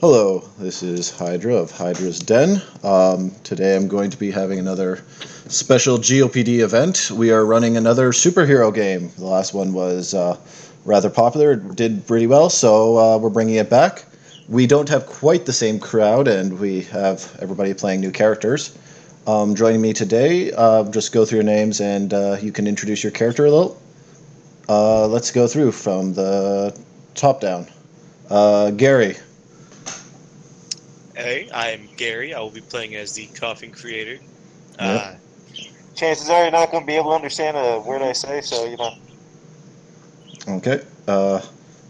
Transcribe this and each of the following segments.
Hello, this is Hydra of Hydra's Den. Today I'm going to be having another special GOPD event. We are running another superhero game. The last one was rather popular, it did pretty well, so we're bringing it back. We don't have quite the same crowd, and we have everybody playing new characters. Joining me today, just go through your names and you can introduce your character a little. Let's go through from the top down. Gary. Hey, I'm Gary. I will be playing as the Coughing Creator. Yep. Chances are you're not going to be able to understand a word I say, so, Okay.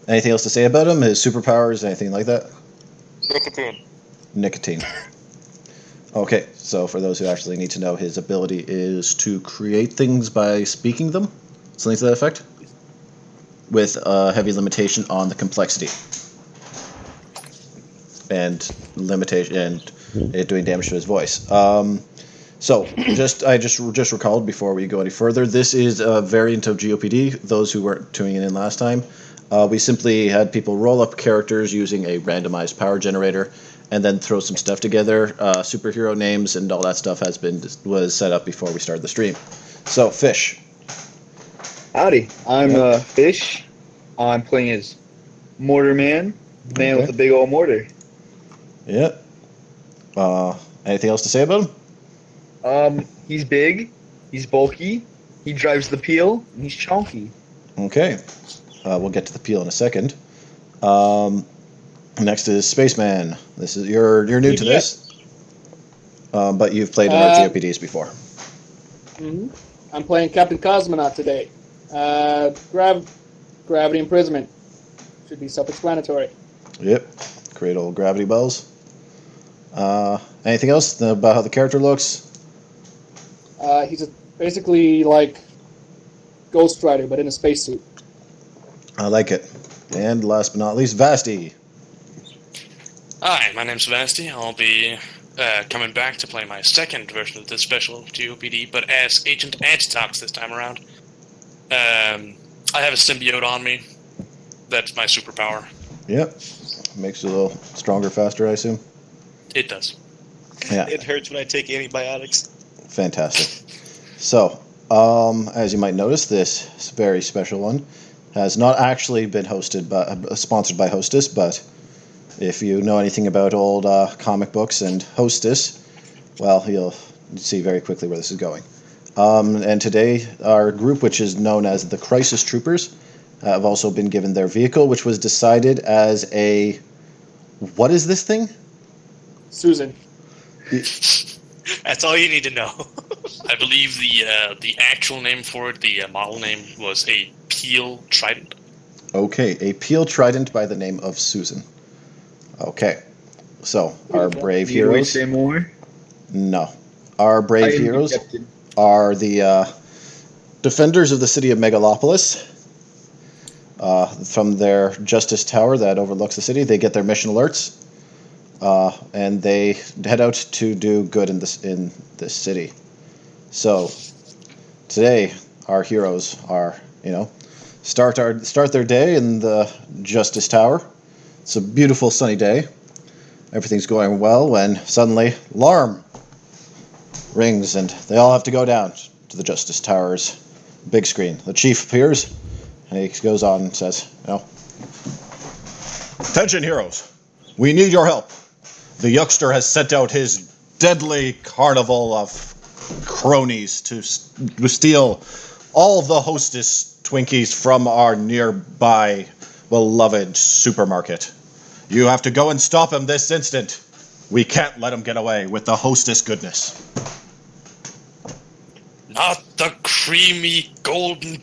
Anything else to say about him? His superpowers, anything like that? Nicotine. Okay, so for those who actually need to know, his ability is to create things by speaking them, something to that effect, with a heavy limitation on the complexity and limitation and it doing damage to his voice. So, I just recalled before we go any further, this is a variant of GOPD. Those who weren't tuning in last time, we simply had people roll up characters using a randomized power generator, and then throw some stuff together. Superhero names and all that stuff was set up before we started the stream. So, Fish. Howdy, I'm Fish. I'm playing as Mortar Man, man with a big old mortar. Yeah. Anything else to say about him? He's big, he's bulky, he drives the peel, and he's chonky. Okay. We'll get to the peel in a second. Next is Spaceman. This is you're new to this, but you've played in our GOPDs before. Mm-hmm. I'm playing Captain Cosmonaut today. Gravity imprisonment. Should be self-explanatory. Yep. Create old gravity bells. Anything else about how the character looks? He's basically like Ghost Rider, but in a spacesuit. I like it. And last but not least, Vasti. Hi, my name's Vasti. I'll be coming back to play my second version of this special GOPD, but as Agent Antitox this time around. I have a symbiote on me. That's my superpower. Yep. Makes you a little stronger, faster, I assume. It does. Yeah. It hurts when I take antibiotics. Fantastic. So, as you might notice, this very special one has not actually been sponsored by Hostess, but if you know anything about old comic books and Hostess, well, you'll see very quickly where this is going. And today, our group, which is known as the Crisis Troopers, have also been given their vehicle, which was decided as a... What is this thing? Susan. That's all you need to know. I believe the actual name for it, the model name, was a Peel Trident. Okay, a Peel Trident by the name of Susan. Okay, so our brave heroes... Say more? No. Our brave heroes are the defenders of the city of Megalopolis. From their Justice Tower that overlooks the city, they get their mission alerts. And they head out to do good in this city. So today, our heroes are, start their day in the Justice Tower. It's a beautiful sunny day. Everything's going well when suddenly alarm rings and they all have to go down to the Justice Tower's big screen. The chief appears and he goes on and says, "Attention, heroes! We need your help. The Yuckster has sent out his deadly carnival of cronies to steal all the Hostess Twinkies from our nearby beloved supermarket. You have to go and stop him this instant. We can't let him get away with the Hostess goodness." Not the creamy, golden,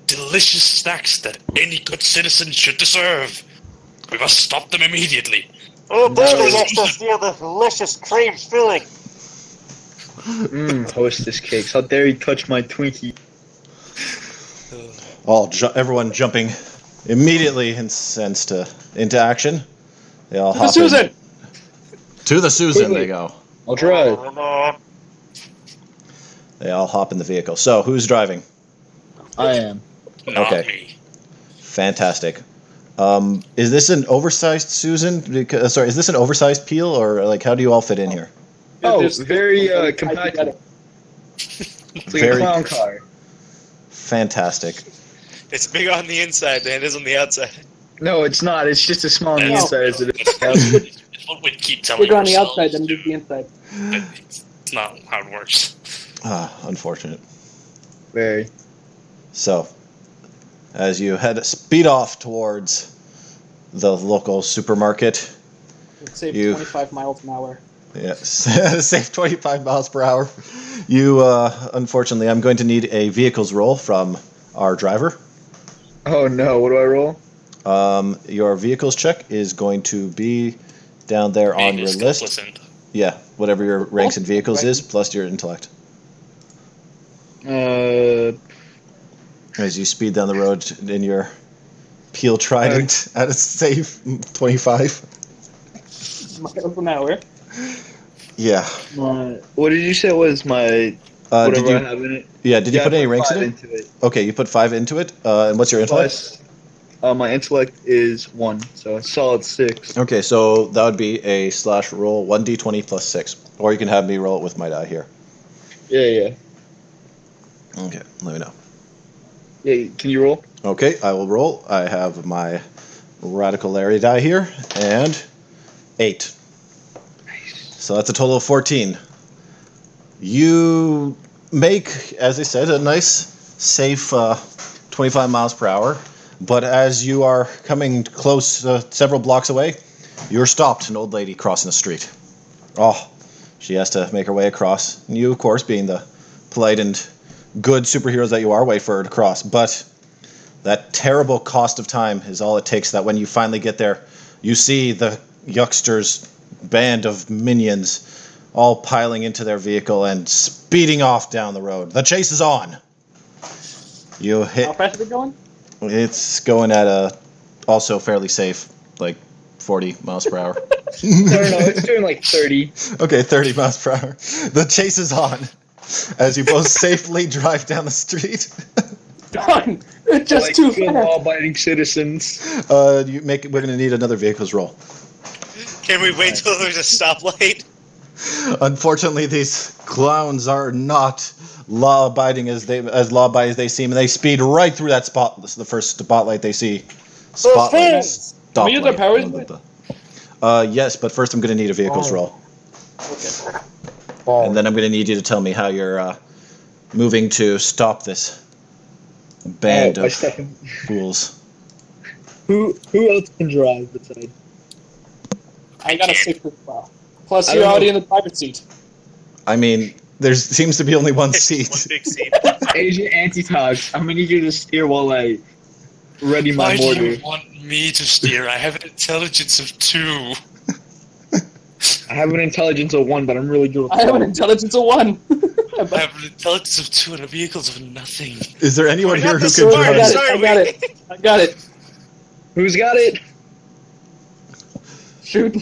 delicious snacks that any good citizen should deserve. We must stop them immediately. Oh, boy, let's to steal the delicious cream filling. Hostess cakes. How dare you touch my Twinkie? Everyone jumping immediately into action. They all hop Susan! To the Susan they go. I'll drive. They all hop in the vehicle. So, who's driving? I am. Not me. Fantastic. Is this an oversized Susan? Because, sorry, is this an oversized Peel, or like how do you all fit in here? Oh, There's- very there's- compatible. It's like Very a clown car. fantastic. It's bigger on the inside than it is on the outside. No, it's not. It's just as small on the No. inside as it is. on the outside. It's what we keep telling Bigger on the ourselves, outside than it is dude. the inside. It's not how it works. Unfortunate. Very. So, as you speed off towards the local supermarket, Let's say You- 25 miles an hour. yes, save 25 miles per hour. You, unfortunately, I'm going to need a vehicles roll from our driver. Oh no! What do I roll? Your vehicles check is going to be down there on your His list. complicit. Yeah, whatever your ranks in vehicles is, plus your intellect. As you speed down the road in your Peel Trident at a safe 25. Miles an hour. Yeah. What did you say was my Did whatever you? I have in it? Yeah. Did you Yeah, put I any ranks five in it? into it. Okay, you put 5 into it. And what's your intellect? Plus, my intellect is 1, so a solid 6. Okay, so that would be a /roll 1d20 plus 6, or you can have me roll it with my die here. Yeah. Okay, let me know. Yeah, can you roll? Okay, I will roll. I have my Radical Larry die here, and 8. So that's a total of 14. You make, as I said, a nice, safe 25 miles per hour, but as you are coming close, several blocks away, you're stopped, an old lady crossing the street. Oh, she has to make her way across. And you, of course, being the polite and good superheroes that you are, wait for her to cross. But that terrible cost of time is all it takes, that when you finally get there, you see the Yuckster's band of minions all piling into their vehicle and speeding off down the road. The chase is on. You hit. How fast is it going? It's going at a also fairly safe, like 40 miles per hour. No, it's doing like 30. Okay, 30 miles per hour. The chase is on as you both safely drive down the street. Done! It's just Like too good fast. law-abiding citizens. We're going to need another vehicles roll. Can we wait till there's a stoplight? Unfortunately, these clowns are not law-abiding as law-abiding as they seem, and they speed right through that spot. This is the first spotlight they see. Spotlight. Can we use our powers? Yes, but first I'm going to need a vehicles roll, Okay. and then I'm going to need you to tell me how you're moving to stop this band my of second. fools. Who else can drive besides? I got a 6 as well. Plus, I you're don't already know. in the driver's seat. I mean, there seems to be only one One seat. big seat. Agent Antitox, I'm gonna need you to steer while I ready my Why do mortar. you want me to steer? I have an intelligence of 2. I have an intelligence of 1, but I'm really good with I have an flying. intelligence of 1. I have an intelligence of 2 and a vehicles of nothing. Is there anyone We're here not who the can smart- drive? Sorry, I got it. I got it. Who's got it? Shoot.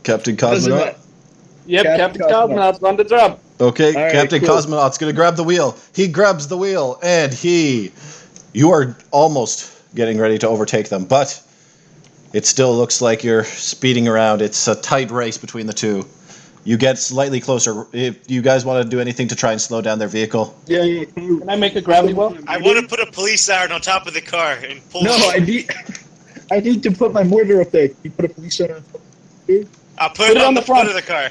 Captain Doesn't Cosmonaut? matter. Yep, Captain Captain Cosmonaut's on the job. Okay, All right, Captain cool. Cosmonaut's gonna grab the wheel. He grabs the wheel, and you are almost getting ready to overtake them, but it still looks like you're speeding around. It's a tight race between the two. You get slightly closer. If you guys want to do anything to try and slow down their vehicle, Yeah. Can I make a gravity well? I want to put a police siren on top of the car and pull. No, I need to put my mortar up there. Can you put a police center on top? I'll put it on the front front. of the car.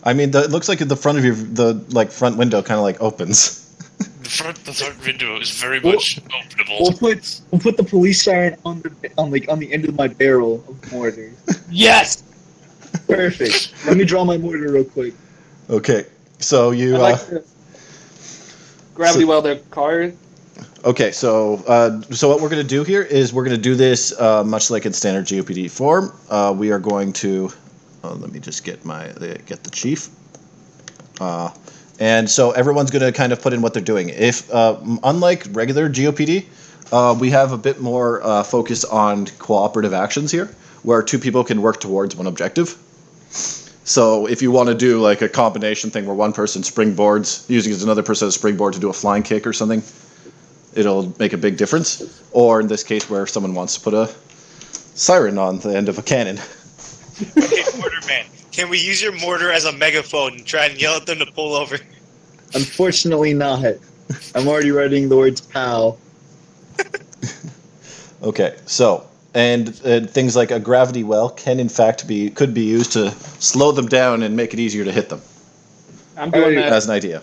I mean, it looks like the front of the front window kind of like opens. The front window is very Well- much openable. We'll put the police siren on the end of my barrel of mortar. Yes! Perfect. Let me draw my mortar real quick. Okay, so you. I'd like to gravity well their car. Okay, so what we're going to do here is we're going to do this much like in standard GOPD form. We are going to let me just get the chief, and so everyone's going to kind of put in what they're doing. If unlike regular GOPD, we have a bit more focus on cooperative actions here, where 2 people can work towards one objective. So if you want to do like a combination thing where one person springboards, using another person as a springboard to do a flying kick or something, it'll make a big difference. Or in this case where someone wants to put siren on the end of a cannon. Okay, mortar man. Can we use your mortar as a megaphone and try and yell at them to pull over? Unfortunately not. I'm already writing the words "pal." Okay, so and things like a gravity well can in fact could be used to slow them down and make it easier to hit them. I'm doing that. As an idea.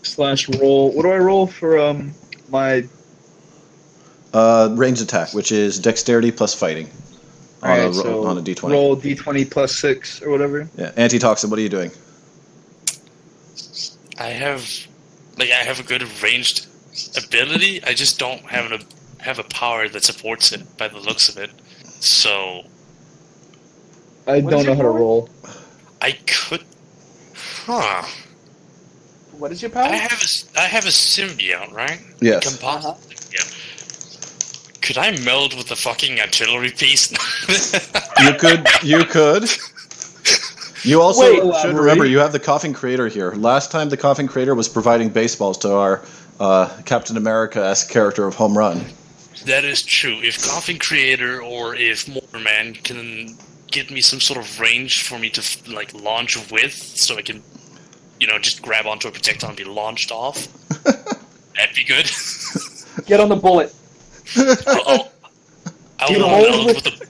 / roll. What do I roll for my? Ranged attack, which is dexterity plus fighting on, Alright, so on a d20. roll d20 plus 6 or whatever. Yeah, antitoxin. What are you doing? I have a good ranged ability. I just don't have a power that supports it by the looks of it. So I What don't is know your how to power? roll. I could. Huh. What is your power? I have a symbiote, right? Yes. Composite. Yeah. Could I meld with the fucking artillery piece? You could. You also Wait, should elaborate. remember you have the Coughing Crater here. Last time the Coughing Crater was providing baseballs to our Captain America-esque character of Home Run. That is true. If Coughing Creator or if Motorman can get me some sort of range for me to like launch with, so I can, just grab onto a projectile and be launched off, that'd be good. Get on the bullet. I'll You meld mold with the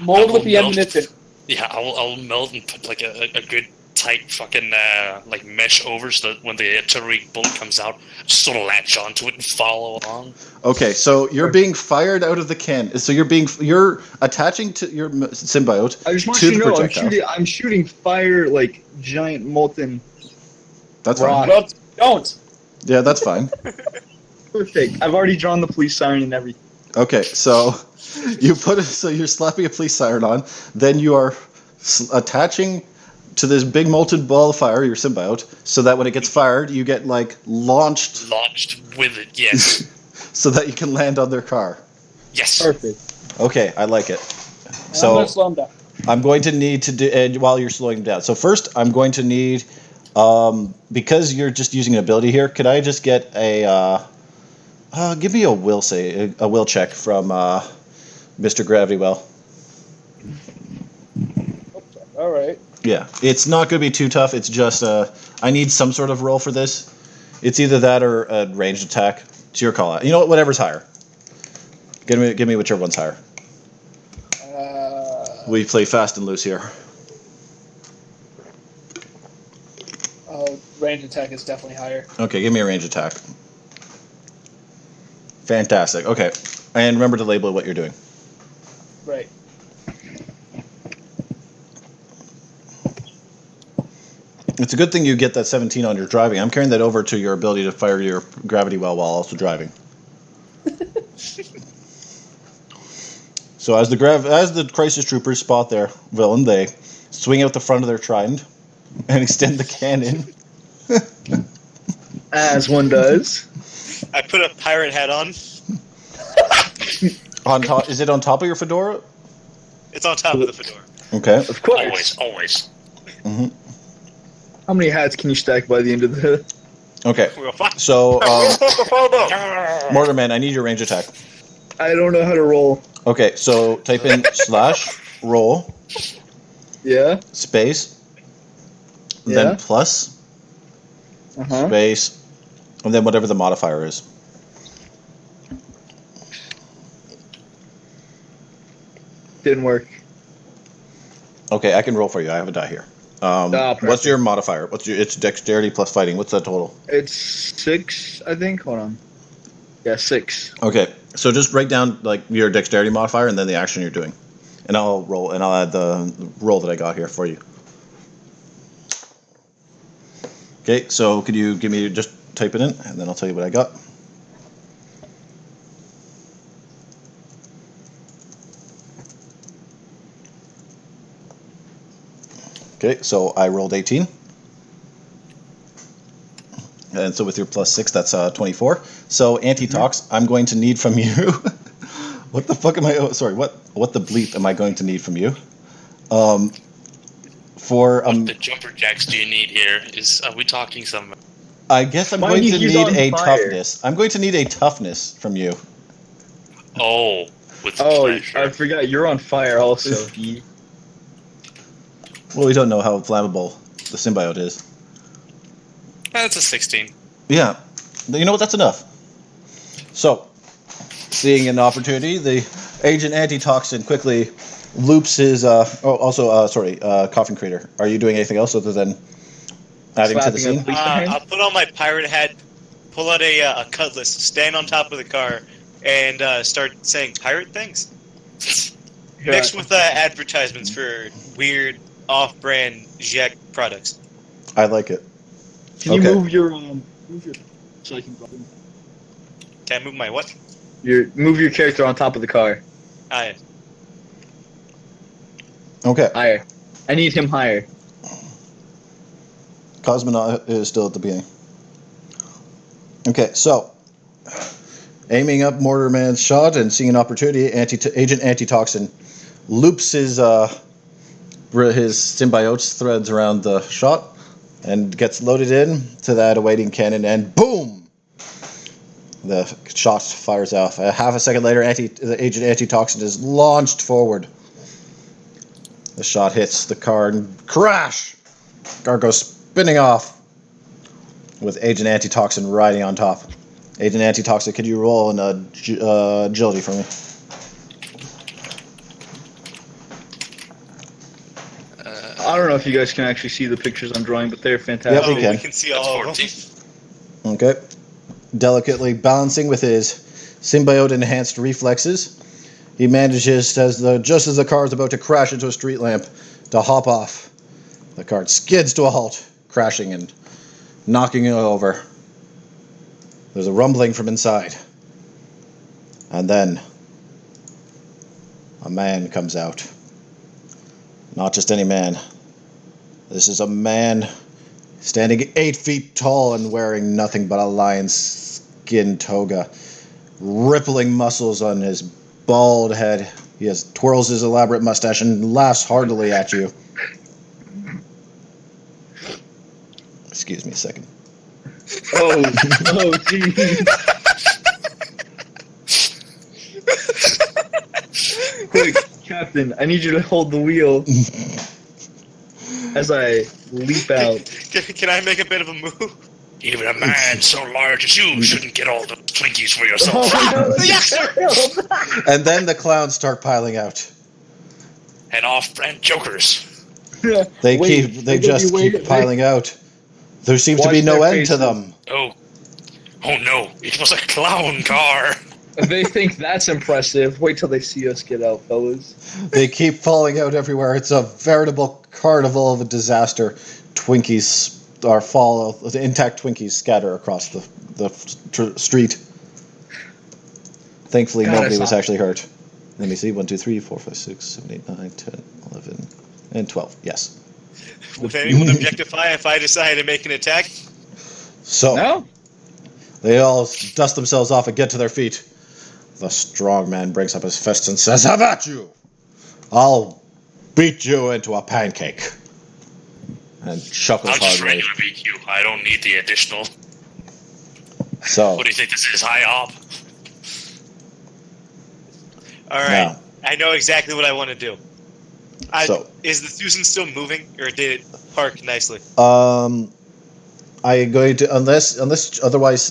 Mold with the meld- ammunition. Yeah, I'll meld and put like a good tight fucking like mesh over so that when the artillery bullet comes out, just sort of latch onto it and follow along. Okay, so you're being fired out of the can. So you're attaching to your symbiote I just want to you the to know projectile. I'm shooting fire like giant molten. That's rock. fine. Well, don't. Yeah, that's fine. Perfect. I've already drawn the police siren and everything. Okay, so you're slapping a police siren on, then you are attaching to this big molten ball of fire, your symbiote, so that when it gets fired, you get like launched Launched with it, yes. so that you can land on their car. Yes. Perfect. Okay, I like it. And I'm So gonna slow him down. I'm going to need to do, and while you're slowing down. So first, I'm going to need, because you're just using an ability here, could I just get give me a will check from Mr. Gravity Well. All right. Yeah, it's not going to be too tough. It's just I need some sort of roll for this. It's either that or a ranged attack. It's your call. You know what? Whatever's higher. Give me whichever one's higher. We play fast and loose here. Range attack is definitely higher. Okay, give me a ranged attack. Fantastic. Okay, and remember to label what you're doing. Right. It's a good thing you get that 17 on your driving. I'm carrying that over to your ability to fire your gravity well while also driving. So as the crisis troopers spot their villain, they swing out the front of their trident and extend the cannon. As one does. I put a pirate hat on. On top, is it on top of your fedora? It's on top of the fedora. Okay. Of course. Always. Mm-hmm. How many hats can you stack by the end of the... Okay. We'll find. So, Find out. Mortarman, I need your range attack. I don't know how to roll. Okay, so type in /roll Yeah? space, Yeah? then plus Uh-huh. space, and then whatever the modifier is. Didn't work. Okay, I can roll for you. I have a die here. Perfect. What's your modifier? It's dexterity plus fighting. What's that total? It's 6, I think. Hold on. Yeah, 6. Okay, so just write down like your dexterity modifier and then the action you're doing, and I'll roll and I'll add the roll that I got here for you. Okay, so could you give me just type it in and then I'll tell you what I got. Okay, so I rolled 18. And so with your plus 6, that's 24. So Antitox, I'm going to need from you. What the fuck am I? Oh, sorry. What the bleep am I going to need from you? For What the jumper jacks do you need here? Are we talking some? I guess I'm Why going do to you use need on a fire? toughness. I'm going to need a toughness from you. Oh, with Oh, pleasure. I forgot. You're on fire also. Well, we don't know how flammable the symbiote is. That's a 16. Yeah. You know what? That's enough. So, seeing an opportunity, the agent antitoxin quickly loops his. Coffin Creator. Are you doing anything else other than adding to the Slapping a scene? police behind? I'll put on my pirate hat, pull out a cutlass, stand on top of the car, and start saying pirate things. Mixed with advertisements for weird off-brand Jack products. I like it. Can you Okay. move your so I can go? Can I move my what? Move your character on top of the car. Okay. Higher. I need him higher. Cosmonaut is still at the beginning. Okay, so aiming up Mortarman's shot and seeing an opportunity, Agent Antitoxin loops his symbiote's threads around the shot and gets loaded in to that awaiting cannon, and boom! The shot fires off. Half a second later, the Agent Antitoxin is launched forward. The shot hits the car and crash! Car goes spinning off with Agent Antitoxin riding on top. Agent Antitoxin, could you roll an agility for me? I don't know if you guys can actually see the pictures I'm drawing, but they're fantastic. Yep, we can. We can see That's all 14. of them. Okay. Delicately balancing with his symbiote-enhanced reflexes, he manages, just as the car is about to crash into a street lamp, to hop off. The car skids to a halt, crashing and knocking it over. There's a rumbling from inside. And then a man comes out. Not just any man. This is a man standing 8 feet tall and wearing nothing but a lion's skin toga. Rippling muscles on his bald head. He twirls his elaborate mustache and laughs heartily at you. Excuse me a second. Oh, jeez. Quick, Captain, I need you to hold the wheel as I leap out. Can I make a bit of a move? Even a man so large as you shouldn't get all the Twinkies for yourself. Yes, sir! And then the clowns start piling out. And off-brand jokers. They Wait, just keep piling out. There seems to Watch be no their end to faces. them. Oh no, it was a clown car. They think that's impressive. Wait till they see us get out, fellas. They keep falling out everywhere. It's a veritable carnival of a disaster. Twinkies the intact Twinkies scatter across the street. Thankfully, God, nobody it's was not- actually hurt. Let me see. 1, 2, 3, 4, 5, 6, 7, 8, 9, 10, 11, and 12. Yes. Would anyone objectify if I decided to make an attack? So, No? they all dust themselves off and get to their feet. The strong man brings up his fist and says, "How about you? I'll beat you into a pancake." And chuckles I'll just hardly. regular BQ. I don't need the additional. So, What do you think this is, high op? Alright, now, I know exactly what I want to do. So- Is the Susan still moving, or did it park nicely? I'm going to, unless otherwise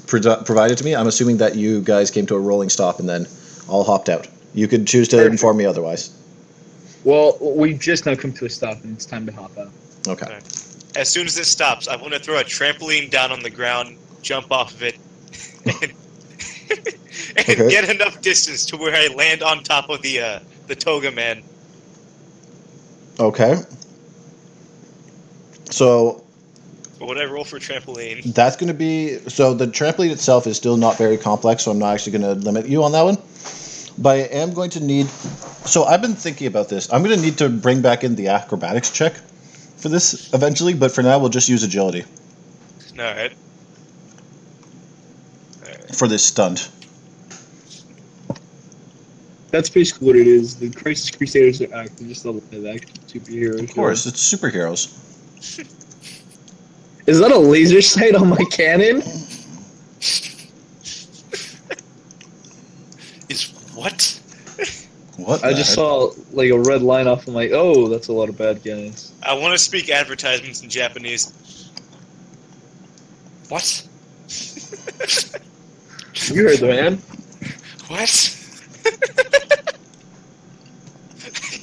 provided to me, I'm assuming that you guys came to a rolling stop and then all hopped out. You could choose to Perfect. inform me otherwise. Well, we just now come to a stop, and it's time to hop out. Okay. As soon as it stops, I want to throw a trampoline down on the ground, jump off of it, and, Okay. get enough distance to where I land on top of the toga man. Okay. So What would I roll for trampoline? that's going to be, so the trampoline itself is still not very complex, so I'm not actually going to limit you on that one. But I am going to need, so I've been thinking about this. I'm going to need to bring back in the acrobatics check for this eventually, but for now we'll just use agility Alright. for this stunt. That's basically what it is. The Crisis Crusaders are acting just level 5 action superheroes. Of course, it's superheroes. Is that a laser sight on my cannon? Is what What? What? I the just heck? saw like a red line off. I'm like, oh, that's a lot of bad guys. I want to speak advertisements in Japanese. What? You heard the man. What?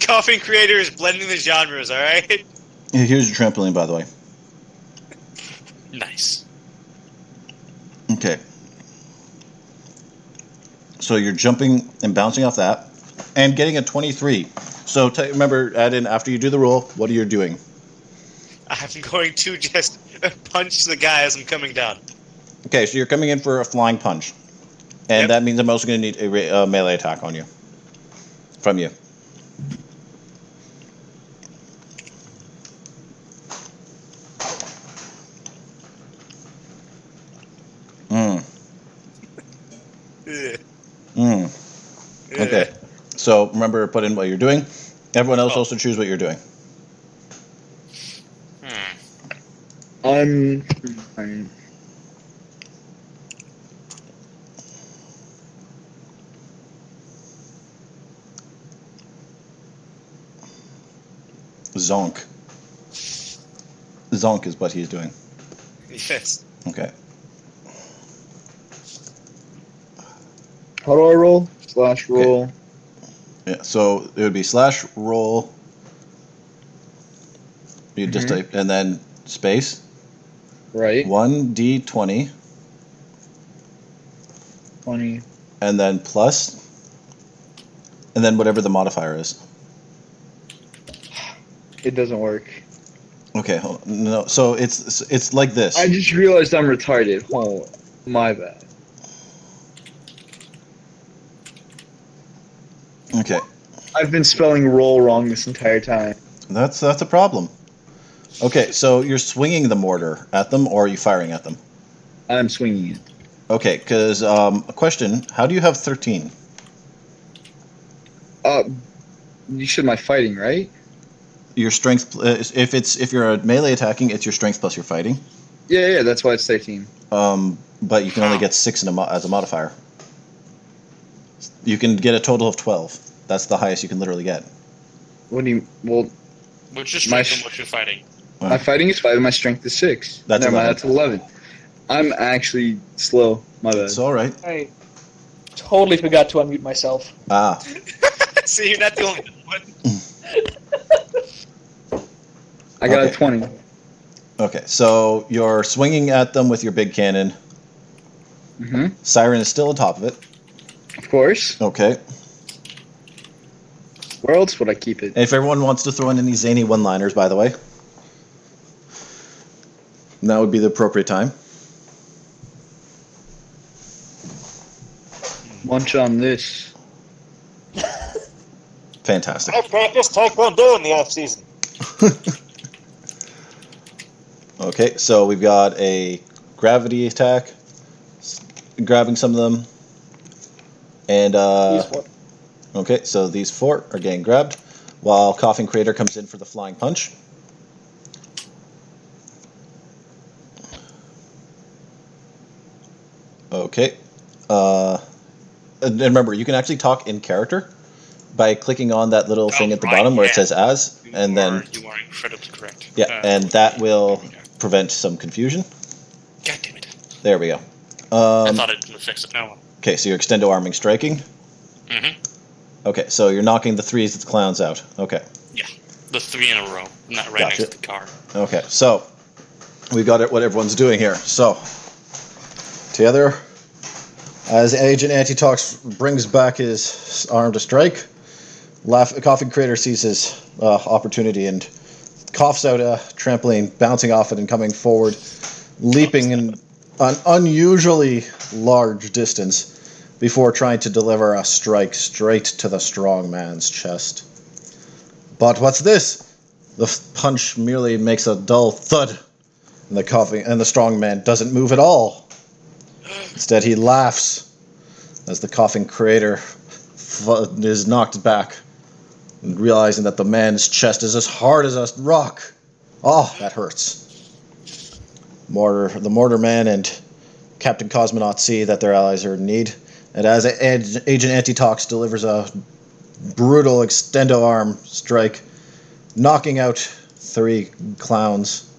Coughing creator is blending the genres, alright? Here's your trampoline, by the way. Nice. Okay. So you're jumping and bouncing off that, and getting a 23. So remember, add in after you do the roll. What are you doing? I'm going to just punch the guy as I'm coming down. Okay, so you're coming in for a flying punch, and Yep. that means I'm also going to need a melee attack on you. From you. Ugh. Okay. So remember, put in what you're doing. Everyone else also choose what you're doing. I'm Zonk. Zonk is what he's doing. Yes. Okay. How do I roll? Slash roll. Yeah. So it would be slash roll. You just type and then space. Right. 1d20 20. and then plus, and then whatever the modifier is. It doesn't work. Okay. Hold on. No. So it's like this. I just realized I'm retarded. Oh, my bad. Okay. I've been spelling roll wrong this entire time. That's a problem. Okay. So you're swinging the mortar at them, or are you firing at them? I'm swinging it. Okay. Because a question: how do you have 13? You said my fighting, right? Your strength. If you're a melee attacking, it's your strength plus your fighting. Yeah, that's why it's 13. But you can only get 6 as a modifier. You can get a total of 12. That's the highest you can literally get. What do you... Well, What's your My strength and what's your fighting? my fighting is 5 and my strength is 6. That's Never mind, 11. that's 11. I'm actually slow. My bad. It's all right. I totally forgot to unmute myself. Ah, See, you're not the only one. I got Okay. a 20. okay. So you're swinging at them with your big cannon. Mm-hmm. Siren is still on top of it. Of course. Okay. Where else would I keep it? If everyone wants to throw in any zany one-liners, by the way, now would be the appropriate time. Munch on this. Fantastic. I practiced Taekwondo in the off season. Okay, so we've got a gravity attack, grabbing some of them, and These what? okay, so these 4 are getting grabbed, while Coughing Crater comes in for the flying punch. Okay, and remember, you can actually talk in character by clicking on that little thing at the right, bottom where it yeah. says "as," and then You are incredibly correct. yeah, and that will prevent some confusion. God damn it. There we go. I thought it would fix it. No. Okay, so you're extendo arming striking. Mm-hmm. Okay, so you're knocking the 3s of the clowns out. Okay, Yeah. The 3 in a row. Not right Gotcha. next to the car. okay, so we've got it. What everyone's doing here. So together, as Agent Antitox brings back his arm to strike, Coughing Crater sees his opportunity and coughs out a trampoline, bouncing off it and coming forward, leaping in an unusually large distance before trying to deliver a strike straight to the strong man's chest. But what's this? The punch merely makes a dull thud, and the strong man doesn't move at all. Instead, he laughs as the Coughing Crater is knocked back, and realizing that the man's chest is as hard as a rock. Oh, that hurts. The Mortar Man and Captain Cosmonaut see that their allies are in need, And as Agent Antitox delivers a brutal extendo arm strike, knocking out 3 clowns.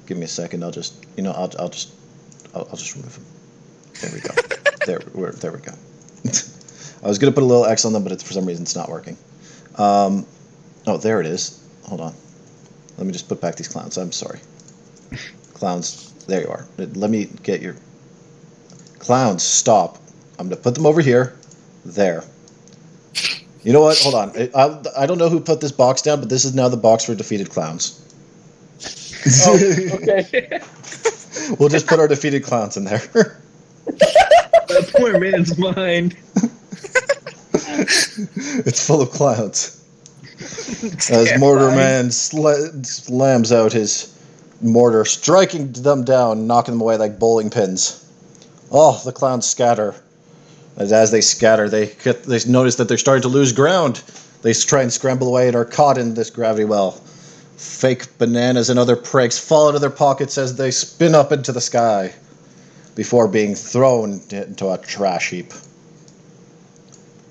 Give me a second. I'll just remove him. There we go. There we go. I was gonna put a little X on them, but for some reason it's not working. Oh, there it is. Hold on. Let me just put back these clowns. I'm sorry. Clowns. There you are. Let me get your clowns. Stop. I'm gonna put them over here. There. You know what? Hold on. I don't know who put this box down, but this is now the box for defeated clowns. Oh, okay. We'll just put our defeated clowns in there. That poor man's mind. It's full of clowns. As Mortar Man slams out his mortar, striking them down, knocking them away like bowling pins. Oh, the clowns scatter. As they scatter, they notice that they're starting to lose ground. They try and scramble away and are caught in this gravity well. Fake bananas and other pranks fall out of their pockets as they spin up into the sky before being thrown into a trash heap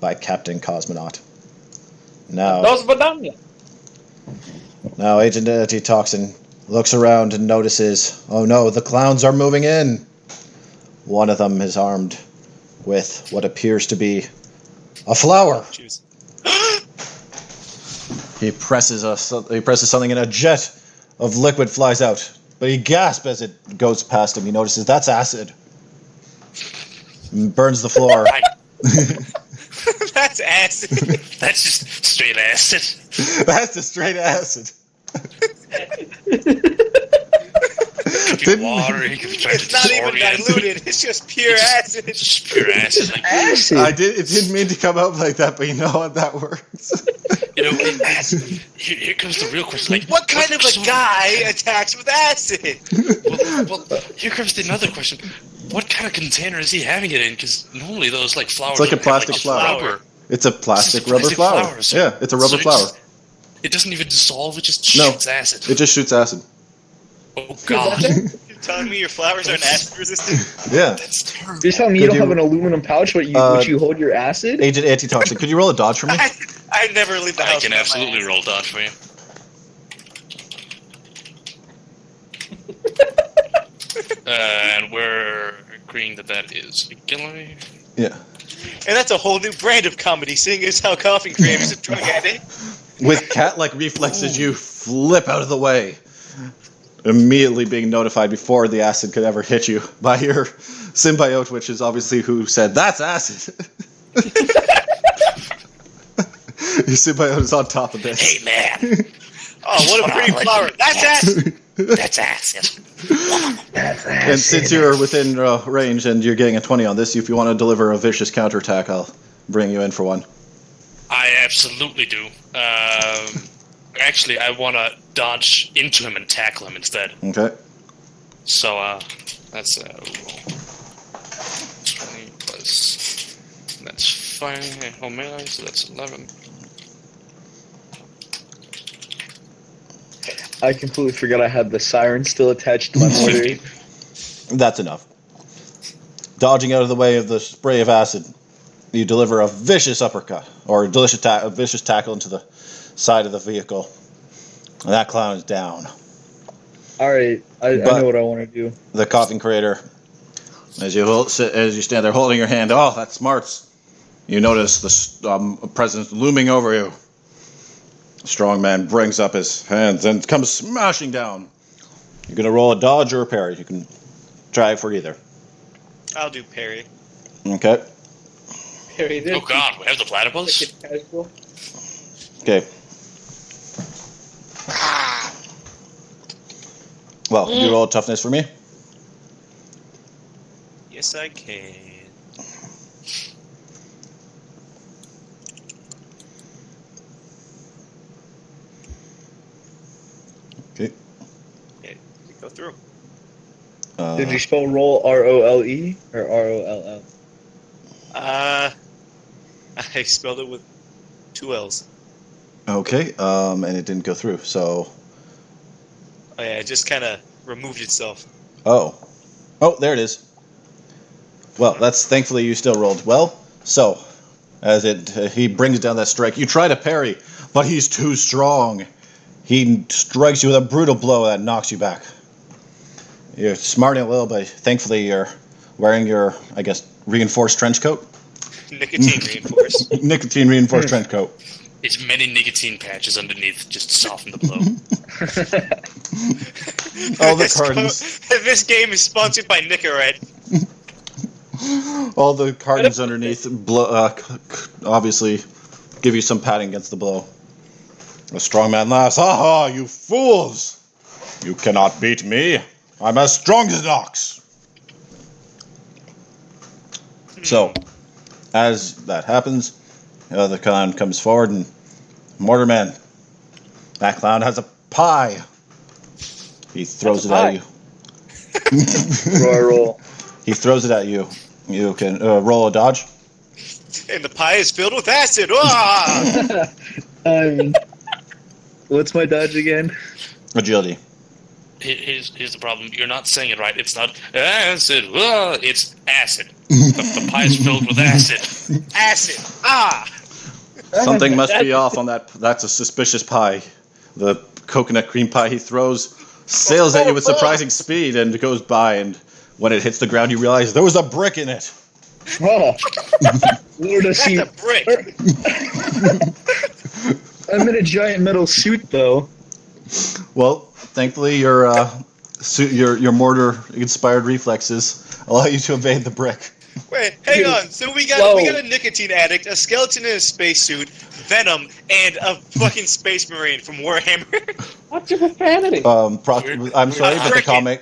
by Captain Cosmonaut. Now Agent Antitoxin looks around and notices, oh no, the clowns are moving in. One of them is armed with what appears to be a flower. Choose. He presses something and a jet of liquid flies out. But he gasps as it goes past him. He notices that's acid. Burns the floor. That's acid. That's just straight acid. That's just straight acid. It could be water. It could be trying It's not even diluted. It's just pure acid. It's just pure acid. Like, Acid. It didn't mean to come out like that, but you know what, that works. you know, here comes the real question. Like, What kind of a guy attacks with acid? Well, here comes another question. What kind of container is he having it in? Because normally those like flowers. It's like a don't have, plastic flower. rubber. It's a plastic It's a rubber plastic flower. flower, so- Yeah, it's a rubber so flower. It doesn't even dissolve. It just No. shoots acid. It just shoots acid. Oh God, You're telling me your flowers aren't acid resistant? Yeah. that's terrible. You're telling me Could you don't you- have an aluminum pouch which you hold your acid? Agent Antitoxin, could you roll a dodge for me? I never leave the house. I can without my absolutely acid. roll dodge for you. And we're agreeing that is a Gilly. Yeah. And that's a whole new brand of comedy, seeing as how Coffee Crave is a drug addict. With cat-like reflexes, you flip out of the way, immediately being notified before the acid could ever hit you by your symbiote, which is obviously who said, that's acid. Your symbiote is on top of this. Hey man, Oh, what a pretty flower. That's acid. that's acid. And since you're within range and you're getting a 20 on this, if you want to deliver a vicious counterattack, I'll bring you in for one. I absolutely do. Actually, I want to dodge into him and tackle him instead. Okay. So, that's 20 plus. That's fine. Oh, melee, so that's 11. I completely forgot I had the siren still attached to my mortar. That's enough. Dodging out of the way of the spray of acid, you deliver a vicious uppercut, or a vicious tackle into the side of the vehicle. And that clown is down. Alright, I know what I want to do. The coughing creator, as you stand there holding your hand, oh, that's smart. You notice the presence looming over you. The strong man brings up his hands and comes smashing down. You're going to roll a dodge or a parry. You can try for either. I'll do parry. Okay. Harry, Oh God, we have the platypus. Casual. Okay. Well, you roll a toughness for me. Yes, I can. Okay. Yeah, go through. Did you spell roll R-O-L-E or R-O-L-L? I spelled it with 2 L's. Okay, and it didn't go through, so... Oh yeah, it just kind of removed itself. Oh, there it is. Well, that's thankfully you still rolled well. So, as he brings down that strike, you try to parry, but he's too strong. He strikes you with a brutal blow that knocks you back. You're smarting a little, but thankfully you're wearing your, I guess, reinforced trench coat. Nicotine reinforced. Nicotine reinforced trench coat. It's many nicotine patches underneath just soften the blow. All the cartons. This game is sponsored by Nicorette. All the cartons underneath obviously give you some padding against the blow. The strong man laughs. Ha ha, you fools! You cannot beat me. I'm as strong as an ox. So, as that happens, the other clown comes forward and, Mortarman, that clown has a pie. He throws it at you. Roll. He throws it at you. You can roll a dodge. And the pie is filled with acid. Ah! What's my dodge again? Agility. Here's the problem. You're not saying it right. It's not acid. It's acid. The pie is filled with acid. Acid. Ah! Something must be off on that. That's a suspicious pie. The coconut cream pie he throws sails at you with surprising speed and goes by, and when it hits the ground you realize there was a brick in it. Oh. Where does That's he... a brick. I'm in a giant metal suit, though. Well, thankfully your mortar-inspired reflexes allow you to evade the brick. Wait, hang on. So we got a nicotine addict, a skeleton in a spacesuit, Venom, and a fucking space marine from Warhammer. What's your profanity? I'm sorry,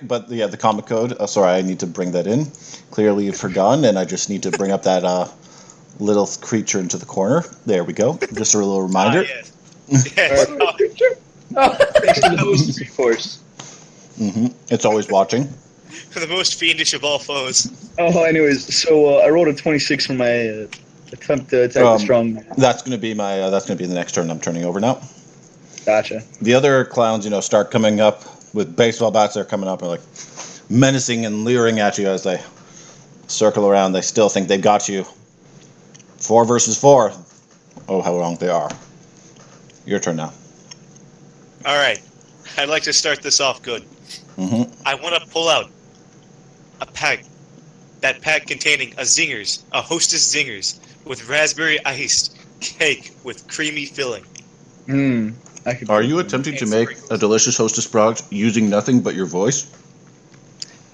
but the comic code. Sorry, I need to bring that in. Clearly you've forgotten, and I just need to bring up that little creature into the corner. There we go. Just a little reminder. Yes. Yes. Thanks to the host, of course. It's always watching. The most fiendish of all foes. Oh, anyways, so I rolled a 26 for my attempt to attack the strong man. That's going to be the next turn I'm turning over now. Gotcha. The other clowns, start coming up with baseball bats. They're coming up and like menacing and leering at you as they circle around. They still think they've got you. 4 versus 4. Oh, how wrong they are. Your turn now. All right. I'd like to start this off good. I want to pull out a pack. That pack containing a Hostess Zingers, with raspberry iced cake with creamy filling. Are you attempting to make a delicious Hostess product using nothing but your voice?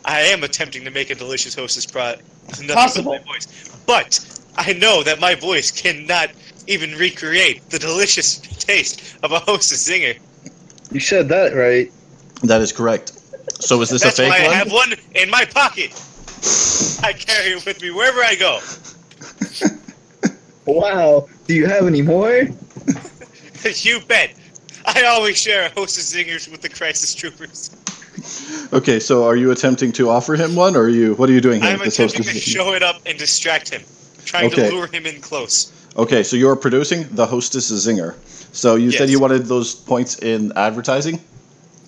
I am attempting to make a delicious Hostess product with nothing Possible. but my voice. But I know that my voice cannot even recreate the delicious taste of a Hostess Zinger. You said that right. That is correct. So is this That's a fake why one? I have one in my pocket. I carry it with me wherever I go. Wow. Do you have any more? You bet. I always share Hostess Zingers with the Crisis Troopers. Okay, so are you attempting to offer him one, or what are you doing here? I'm with this attempting to Hostess? show it up and distract him. Trying to lure him in close. Okay, so you're producing the Hostess Zinger. So you said Yes. you wanted those points in advertising?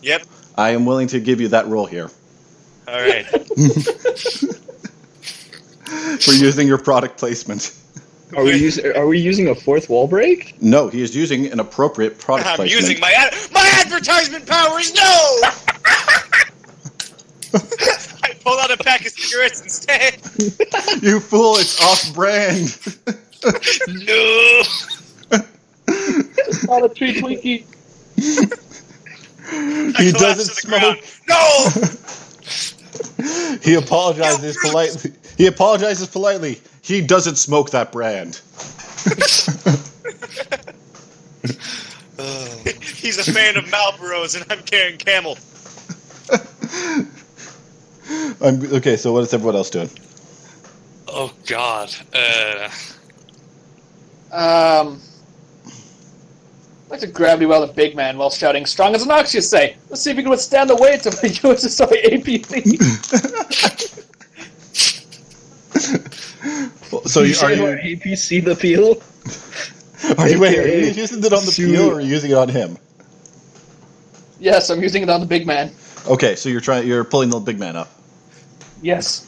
Yep. I am willing to give you that role here. All right. For using your product placement. Are we using a fourth wall break? No, he is using an appropriate product I'm placement. using my advertisement powers. No. I pull out a pack of cigarettes instead. You fool, it's off-brand. No. It's not a tree Twinkie. He doesn't smoke. No. He apologizes politely. He apologizes politely. He doesn't smoke that brand. He's a fan of Marlboros, and I'm carrying Camel. Okay, so what is everyone else doing? Oh God. I'd like to grab you while the big man while shouting, "Strong as an ox, you say? Let's see if you can withstand the weight of a USSR APC." So are you APC the peel? are you using it on the peel or are you using it on him? Yes, I'm using it on the big man. Okay, so you're pulling the big man up. Yes.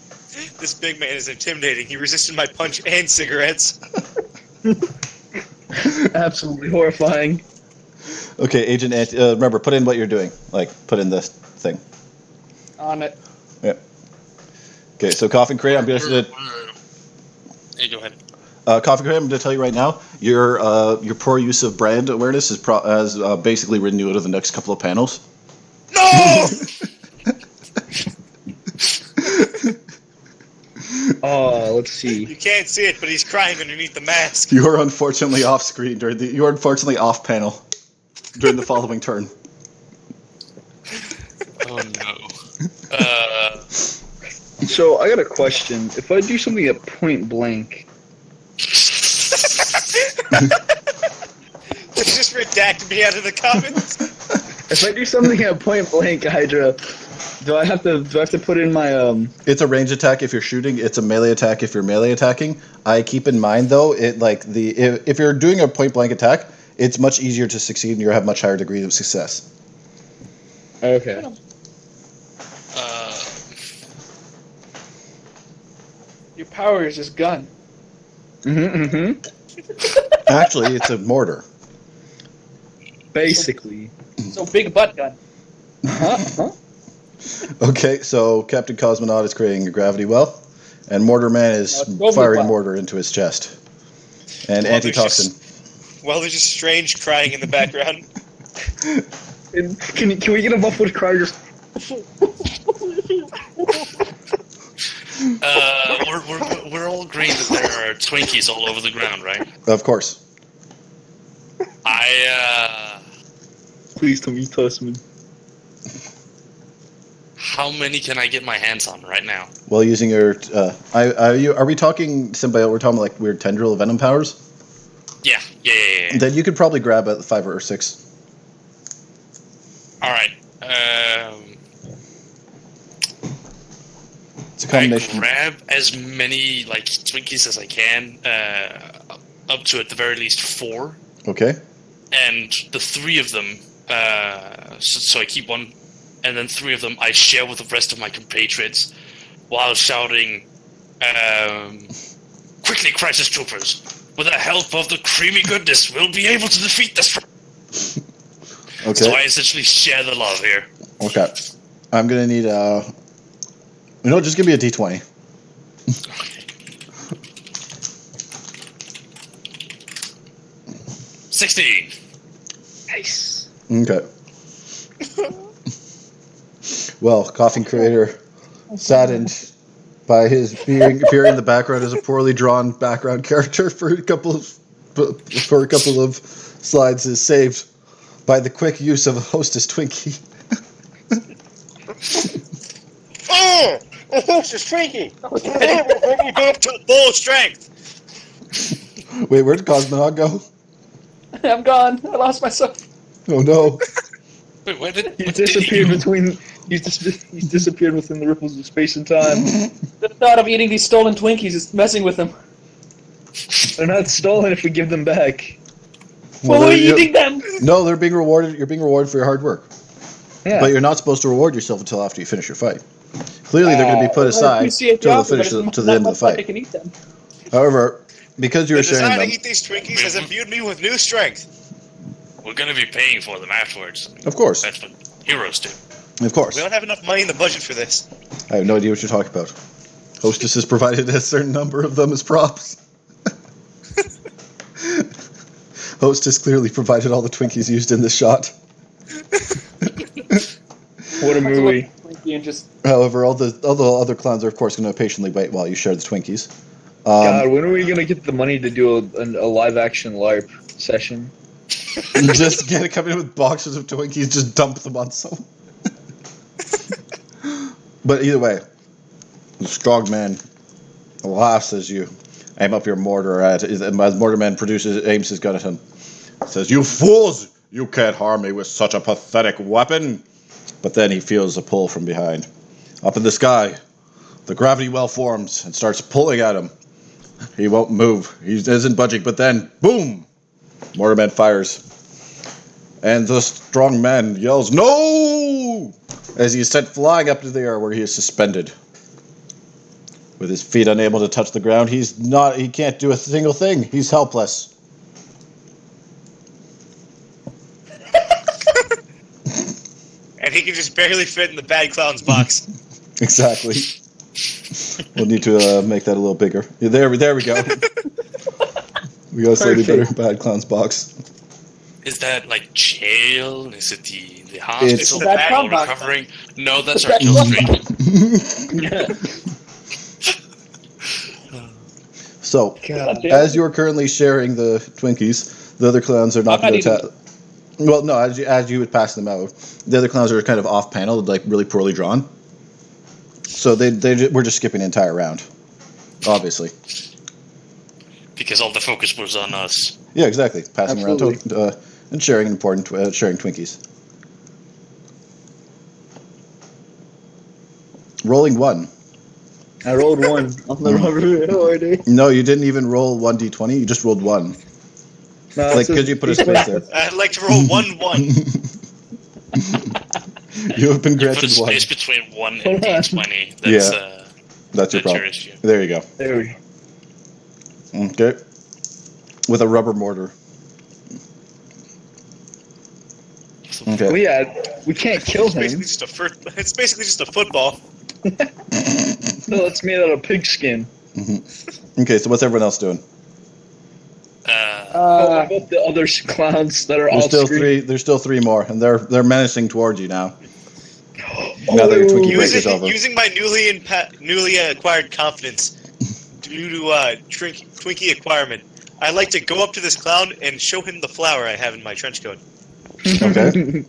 This big man is intimidating. He resisted my punch and cigarettes. Absolutely horrifying. Okay, Agent Ant. Remember, put in what you're doing. Like, put in this thing. On it. Yeah. Okay, so Coffin Crate, I'm going to... Hey, go ahead. Coffee Crate, I'm going to tell you right now, your poor use of brand awareness has basically ridden you out of the next couple of panels. No! Oh, let's see. You can't see it, but he's crying underneath the mask. You are unfortunately off screen you are unfortunately off panel during the following turn. Oh no. So I got a question. If I do something at point blank, Let's just redact me out of the comments. if I do something at point blank, Hydra, do I have to put in my It's a range attack if you're shooting. It's a melee attack if you're melee attacking. I keep in mind though, if you're doing a point blank attack, it's much easier to succeed and you have much higher degree of success. Okay. Your power is just gun. Actually, it's a mortar. Basically. So big butt gun. Huh? Okay, so Captain Cosmonaut is creating a gravity well, and Mortar Man is firing mortar into his chest. And Well, antitoxin. Well, there's just strange crying in the background. Can we get a muffled cry? Just We're all agreed that there are Twinkies all over the ground, right? Of course. please tell me Tussman. How many can I get my hands on right now? Well, using your... are we talking symbiote? We're talking like weird tendril venom powers? Yeah. Then you could probably grab at 5 or 6. Alright. It's a combination. I grab as many like Twinkies as I can, up to at the very least 4. Okay. And the 3 of them, so I keep one, and then 3 of them I share with the rest of my compatriots while shouting, "Quickly, crisis troopers! With the help of the creamy goodness, we'll be able to defeat this." Okay. So I essentially share the love here. Okay. I'm gonna need just give me a d20. 16. Nice. Okay. Well, Coughing Creator, saddened by his appearing in the background as a poorly drawn background character for a couple of slides, is saved by the quick use of a Hostess Twinkie. Oh! A Hostess Twinkie! Bring me back to Full strength. Wait, where did Cosmonaut go? I'm gone. I lost myself. Oh no. Wait, where did He's disappeared He's disappeared within the ripples of space and time. The thought of eating these stolen Twinkies is messing with him. They're not stolen if we give them back. Well, we're eating them. No, they're being rewarded. You're being rewarded for your hard work. Yeah. But you're not supposed to reward yourself until after you finish your fight. Clearly, they're going to be put aside until the end of the fight. I can eat them. However, because you The were sharing desire them, to eat these Twinkies has imbued me with new strength. We're gonna be paying for them afterwards. of course, That's what heroes do. of course. We don't have enough money in the budget for this. I have no idea what you're talking about. Hostess has provided a certain number of them as props. Hostess clearly provided all the Twinkies used in this shot. What a movie. Twinkie and just However, all the other clowns are of course going to patiently wait while you share the Twinkies. God, when are we going to get the money to do a live-action LARP session? Just come in with boxes of Twinkies, just dump them on someone. But either way, the strong man laughs as you aim up your mortar as Mortar Man aims his gun at him. Says, "You fools! You can't harm me with such a pathetic weapon!" But then he feels a pull from behind. Up in the sky, the gravity well forms and starts pulling at him. He won't move. He isn't budging, but then, boom! Mortar Man fires. And the strong man yells, "No!" as he is sent flying up into the air where he is suspended. With his feet unable to touch the ground, he can't do a single thing. He's helpless. And he can just barely fit in the bad clown's box. Exactly. We'll need to make that a little bigger. Yeah, there we go. We got a slightly better bad clown's box. Is that like jail? Is it the hospital? It's the bad clown box. Recovering? No, that's The our bad kill clown streak. So, as you're currently sharing the Twinkies, the other clowns are not I'm going not to attack. Well, no, as you would pass them out, the other clowns are kind of off panel, like really poorly drawn. So we're just skipping the entire round, obviously. Because all the focus was on us. Yeah, exactly. Passing Absolutely. around and sharing sharing Twinkies. Rolling 1. I rolled 1 on the rubber order. No, you didn't even roll 1d20. You just rolled 1. No, Like, because you put a space there. I'd like to roll 1-1. You have been You put a granted 1. space between 1 and D20. That's your problem. issue. There you go. There we go. Okay. With a rubber mortar. Okay. Well, yeah, we can't kill him. It's basically just a football. No, it's made out of pigskin. Okay, so what's everyone else doing? What about the other clowns that are There's off still screen? 3. There's still 3 more, and they're menacing towards you now. Now that your Twinkie break is over. Using my newly acquired confidence due to Twinkie acquirement, I like to go up to this clown and show him the flower I have in my trench coat. Okay.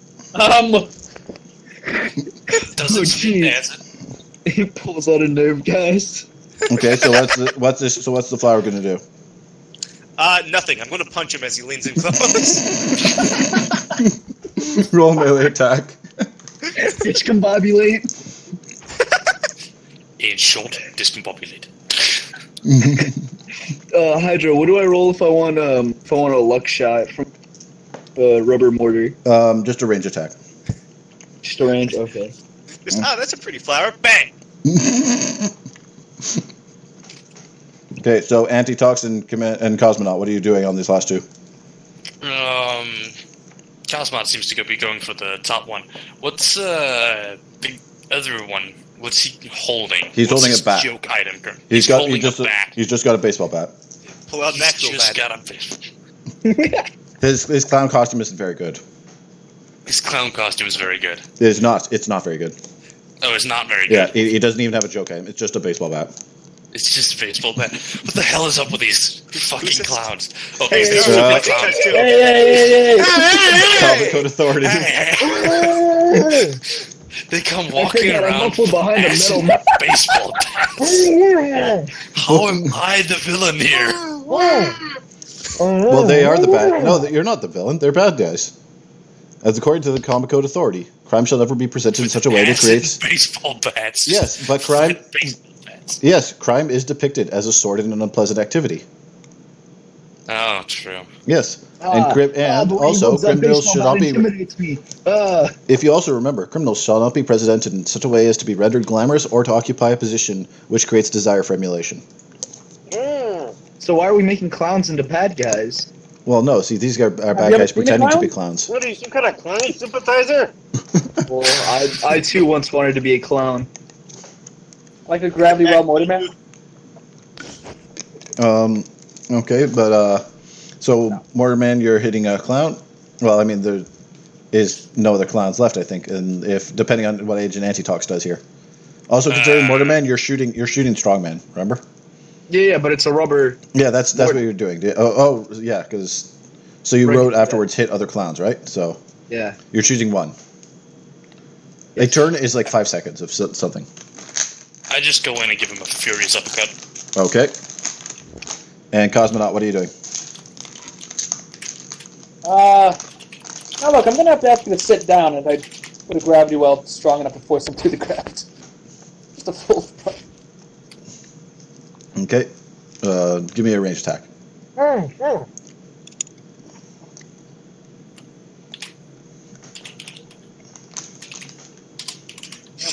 Does it geez. answer? He pulls out a nerve gas. Okay, so what's the flower going to do? Nothing. I'm going to punch him as he leans in close. Roll melee attack. Discombobulate. In short, discombobulated. Hydra, what do I roll if I want a luck shot from rubber mortar? Just a range attack. Just a range? Okay. That's a pretty flower. Bang! Okay, so Antitoxin and Cosmonaut, what are you doing on these last 2? Cosmod seems to be going for the top one. What's the other one? What's he holding? He's What's holding his a bat. Joke item. He's holding a bat. He's just got a baseball bat. Pull out natural Just bat. got a baseball. His clown costume isn't very good. His clown costume is very good. It's not very good. Oh, it's not very Yeah, good. he doesn't even have a joke item. It's just a baseball bat. It's just a baseball bat. What the hell is up with these fucking clowns? Oh, Hey, these hey, are my Hey, clowns. Hey! Comic Code Authority. They come I walking forgot, I'm around muffled behind a as metal baseball bats. How am I the villain here? Well, they are the bad. No, you're not the villain. They're bad guys. As according to the Comic Code Authority, crime shall never be presented in such a way that Bats and creates. baseball bats. Yes, but crime. Baseball bats. Yes, crime is depicted as a sordid and unpleasant activity. Oh, true. Yes, and also criminals should not be. Intimidates me. If you also remember, criminals shall not be presented in such a way as to be rendered glamorous or to occupy a position which creates desire for emulation. So why are we making clowns into bad guys? Well, no. See, these are bad you ever guys seen a pretending to clown? be clowns. What are you, some kind of clown sympathizer? Well, I too once wanted to be a clown. Like a gravity well motor man? Okay, but so Mortarman, you're hitting a clown. Well, I mean, there is no other clowns left, I think, and if depending on what Agent Antitox does here. Also, considering Mortarman, you're shooting Strongman. Remember? Yeah, but it's a rubber. Yeah, that's what you're doing. Yeah, because so you wrote afterwards hit other clowns, right? So Yeah. you're choosing one. A turn is like 5 seconds of something. I just go in and give him a furious uppercut. Okay. And Cosmonaut, what are you doing? Now look, I'm gonna have to ask you to sit down if I put a gravity well strong enough to force him to the ground. Just a full. Okay. Give me a range attack.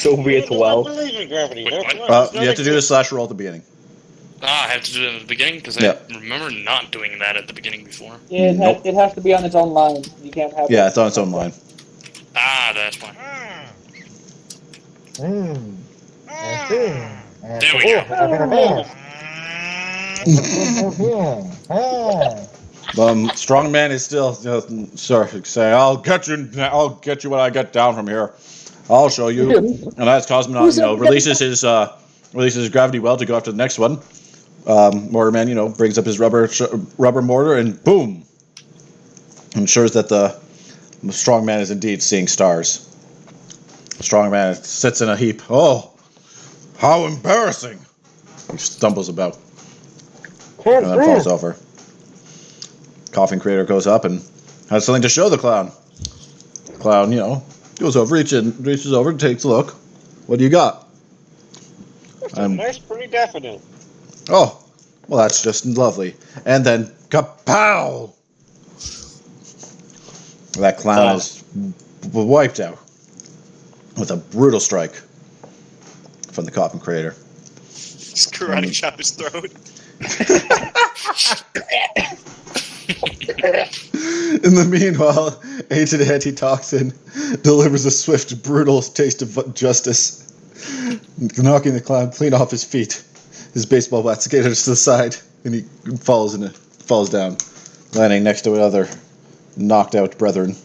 Soviet well. believe in gravity. Wait, That's what? right. It's You not have to do a exist. slash roll at the beginning. I have to do it at the beginning because Yeah. I remember not doing that at the beginning before. Nope. It has to be on its own line. You can't have Yeah, it it's on its own line. That's why. There we go. Strongman is still saying, "I'll get you when I get down from here. I'll show you." And as Cosmonaut, releases his gravity well to go after the next one. Mortarman, brings up his rubber mortar and boom, ensures that the Strongman is indeed seeing stars. Strongman sits in a heap. Oh, how embarrassing! He stumbles about and then falls over. Coffin Creator goes up and has something to show the clown. The clown, goes over, reaches over, takes a look. What do you got? That's a nice, pretty daffodil. Oh, well, that's just lovely. And then, kapow! That clown is wiped out with a brutal strike from the Coffin Creator. Just karate chop his throat. In the meanwhile, Ancient Antitoxin delivers a swift, brutal taste of justice, knocking the clown clean off his feet. His baseball bat skitters to the side, and he falls down, landing next to another knocked out brethren.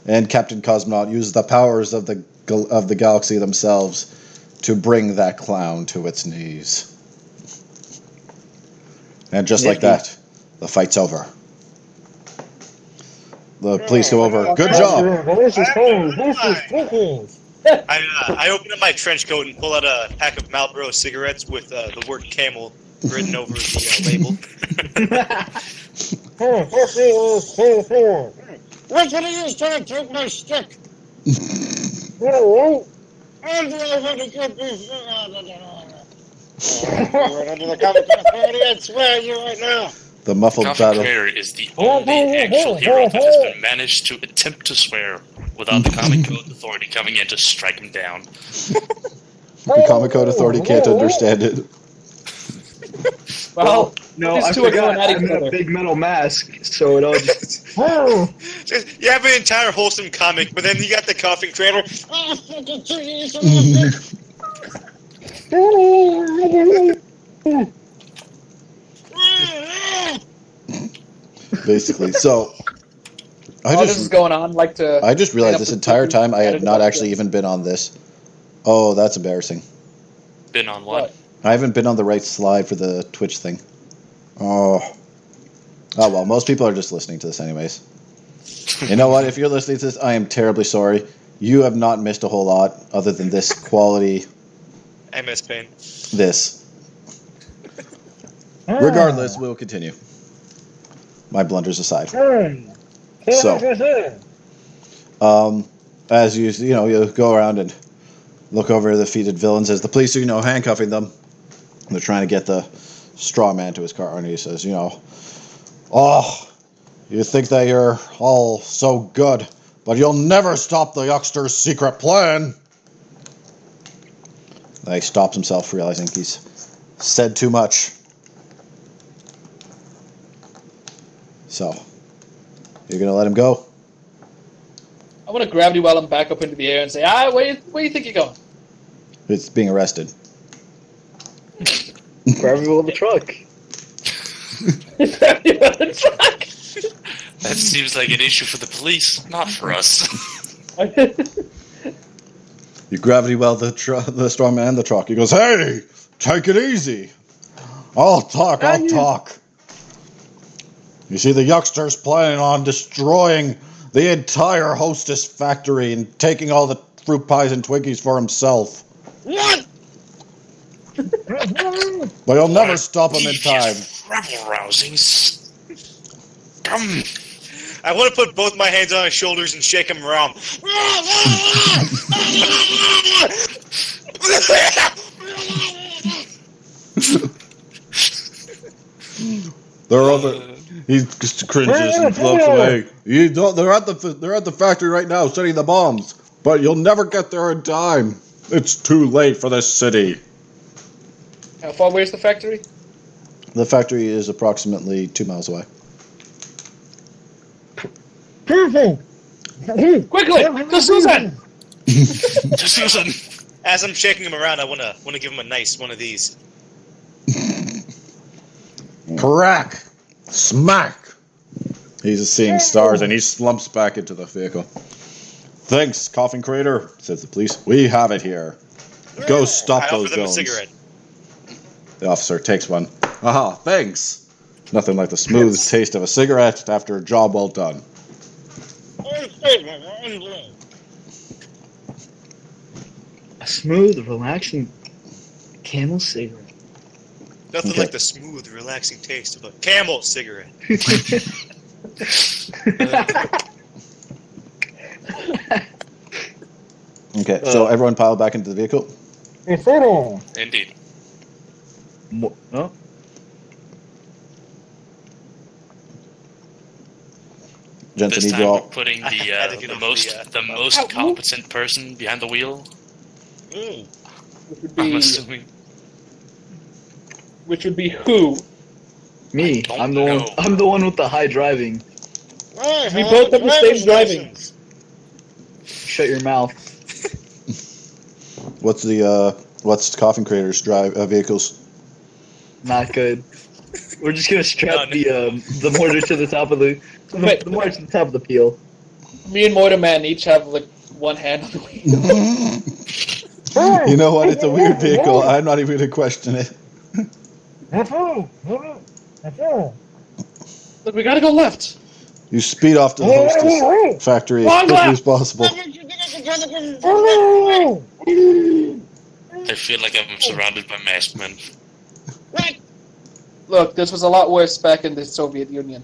And Captain Cosmonaut uses the powers of the galaxy themselves to bring that clown to its knees. And just like that, the fight's over. The police come over. Good job. I open up my trench coat and pull out a pack of Marlboro cigarettes with the word camel written over the label. Which one of you is trying to take my stick? I'm going to get this. You're under the comic authority, I swear you right now. The muffled Coffin battle. Creator is the only actual hero that has been managed to attempt to swear without the Comic Code Authority coming in to strike him down. The Comic Code Authority can't understand it. Well, No, these I two are forgot. going at I'm each in a other. big metal mask, so it all just. You have an entire wholesome comic, but then you got the Coffin Creator. Oh, fucking cheese, you little Basically, so This is going on. I just realized this entire time I had not actually even been on this. Oh, that's embarrassing. Been on what? I haven't been on the right slide for the Twitch thing. Oh well, most people are just listening to this anyways. You know what? If you're listening to this, I am terribly sorry. You have not missed a whole lot other than this quality. MS Paint. This. Regardless, we'll continue. My blunders aside. So, as you go around and look over the defeated villains as the police are, handcuffing them. They're trying to get the straw man to his car, and he says, "Oh, you think that you're all so good, but you'll never stop the Yuckster's secret plan." He stops himself, realizing he's said too much. So, you're gonna let him go? I want to gravity well him back up into the air and say, where do you think you're going? It's being arrested. Gravity well the truck. Gravity well the truck. That seems like an issue for the police, not for us. You gravity well the strong man, the truck. He goes, "Hey, take it easy. I'll talk. You see, the Yuckster's planning on destroying the entire Hostess factory and taking all the fruit pies and Twinkies for himself. What? But you'll never stop him in time." Rabble-rousing scum. I want to put both my hands on his shoulders and shake him around. They're over. He just cringes and floats away. They're at the factory right now, setting the bombs. But you'll never get there in time. It's too late for this city. How far away is the factory? The factory is approximately 2 miles away. Quickly! To Susan! To Susan! As I'm shaking him around, I wanna give him a nice one of these. Crack! Smack! He's seeing stars and he slumps back into the vehicle. Thanks, Coffin Crater, says the police. We have it here. Go stop I those offer them a drones. cigarette. The officer takes one. Aha, thanks. Nothing like the smooth taste of a cigarette after a job well done. A smooth, relaxing Camel cigarette. Nothing Okay. like the smooth, relaxing taste of a Camel cigarette. Okay, so everyone piled back into the vehicle. Indeed. No? Jensen, This you time go we're out. putting I had to the get off most the, the most competent person behind the wheel. Which would I'm be, assuming. who? Me. don't I'm the one. know. I'm the one with the high driving. We both have the same driving. Shut your mouth. What's Coffin Crater's vehicles? Not good. We're just gonna strap None. the mortar to the top of the mortar to the top of the peel. Me and Mortarman each have like one hand on the wheel. You know what? It's a weird vehicle. I'm not even going to question it. Look, we gotta go left. You speed off to the hostess factory as quickly as possible. I feel like I'm surrounded by masked men. Look, this was a lot worse back in the Soviet Union.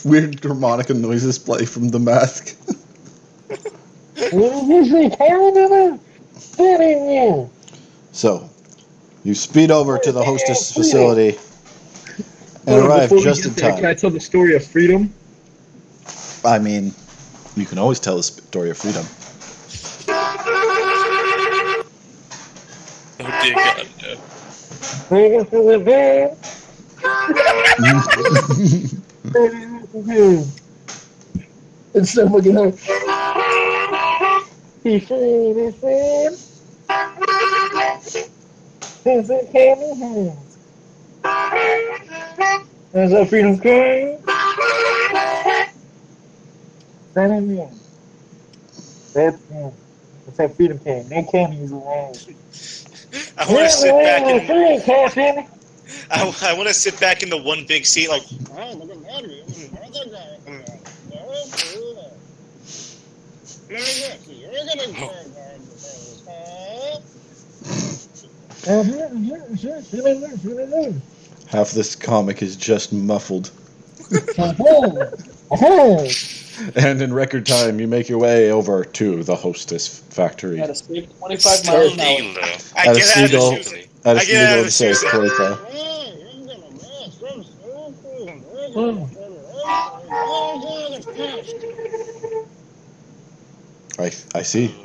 Weird harmonica noises play from the mask. So, you speed over to the hostess facility and arrive Before we just get in there, Can I time. tell the story of freedom? I mean, you can always tell the story of freedom. Oh dear God, no. It's so fucking hard. There's a freedom came. That's that freedom came. They came use the wrong. I want to sit back in. I want to sit back in the one big seat, like. Half this comic is just muffled. And in record time, you make your way over to the hostess factory. At a speed of 25 miles an hour. Deal, though. I At a get out of the seagull, shoes. at a I get out of seagull the says shoes. 45. I see.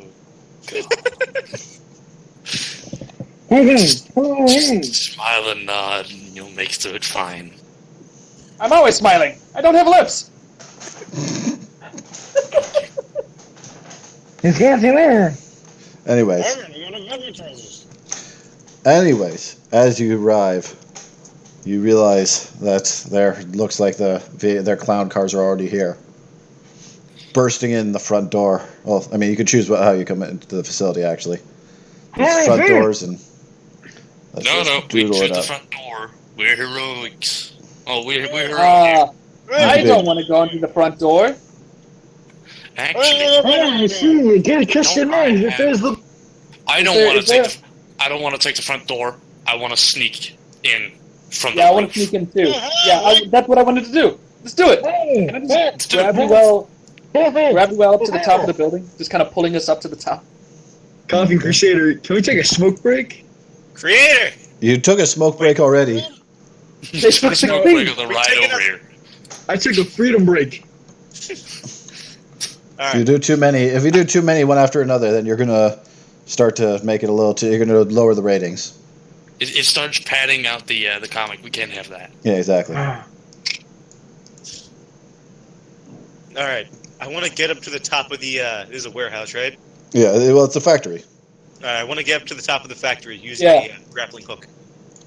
Smile and nod, and you'll make through it fine. I'm always smiling. I don't have lips. Anyways, as you arrive, you realize that looks like their clown cars are already here. Bursting in the front door. Well, I mean, you can choose how you come into the facility, actually. It's front doors and... let's No, just no, we doodle choose it the out. front door. We're heroics. Oh, we're heroic. I don't want to go into the front door. Actually, You gotta trust your man. If there's the I Is don't there- want is to take. there- I don't want to take the front door. I want to sneak in from Yeah, I the want roof. to sneak in too. Yeah, that's what I wanted to do. Let's do it. Can I just grab you well up to the top of the building? Just kind of pulling us up to the top. Coffin Crusader, can we take a smoke break? Creator! You took a smoke break already. They took There's no 16. break of the ride taking over a- here. I took a freedom break. All If you right. do too many one after another, then you're gonna start to make it a little too. You're gonna lower the ratings. It starts padding out the comic. We can't have that. Yeah, exactly. All right. I want to get up to the top of the. This is a warehouse, right? Yeah, well, it's a factory. All right. I want to get up to the top of the factory using Yeah. a grappling hook.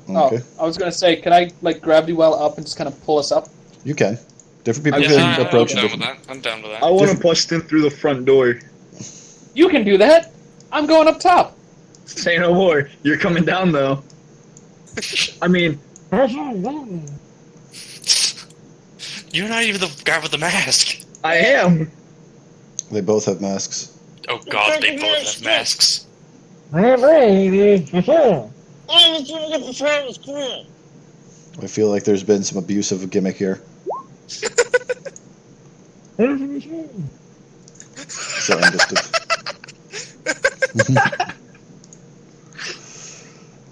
Okay, Oh, I was gonna say, can I like gravity well up and just kind of pull us up? you can. Different people Yeah, can I'm approach it down with different. that. I'm down with I that. want to bust in through the front door. You can do that. I'm going up top. Say no more. You're coming down though. I mean, You're not even the guy with the mask. I am. They both have masks. Oh God, they both have masks. I'm ready. I'm just gonna get the Travis Green. I feel like there's been some abuse of a gimmick here. Sorry, I'm just.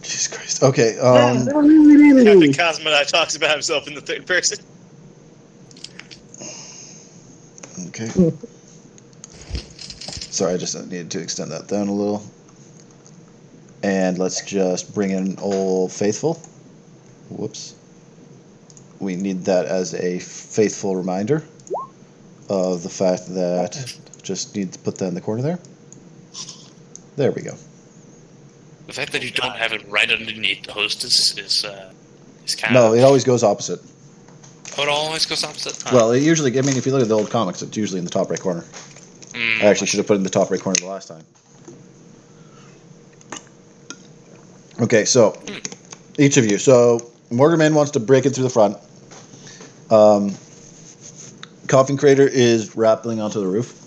Jesus Christ. Okay. Captain Cosmonaut talks about himself in the third person. Okay. Sorry, I just needed to extend that down a little. And let's just bring in Old Faithful. Whoops. We need that as a faithful reminder of the fact that just need to put that in the corner there. There we go. The fact that you don't have it right underneath the hostess is kind No, of. it always goes opposite. Oh, it always goes opposite. Well, it usually, I mean, if you look at the old comics, it's usually in the top right corner. I actually should have put it in the top right corner the last time. Okay, so each of you. So Mortarman wants to break it through the front. Coffin Crater is rappelling onto the roof.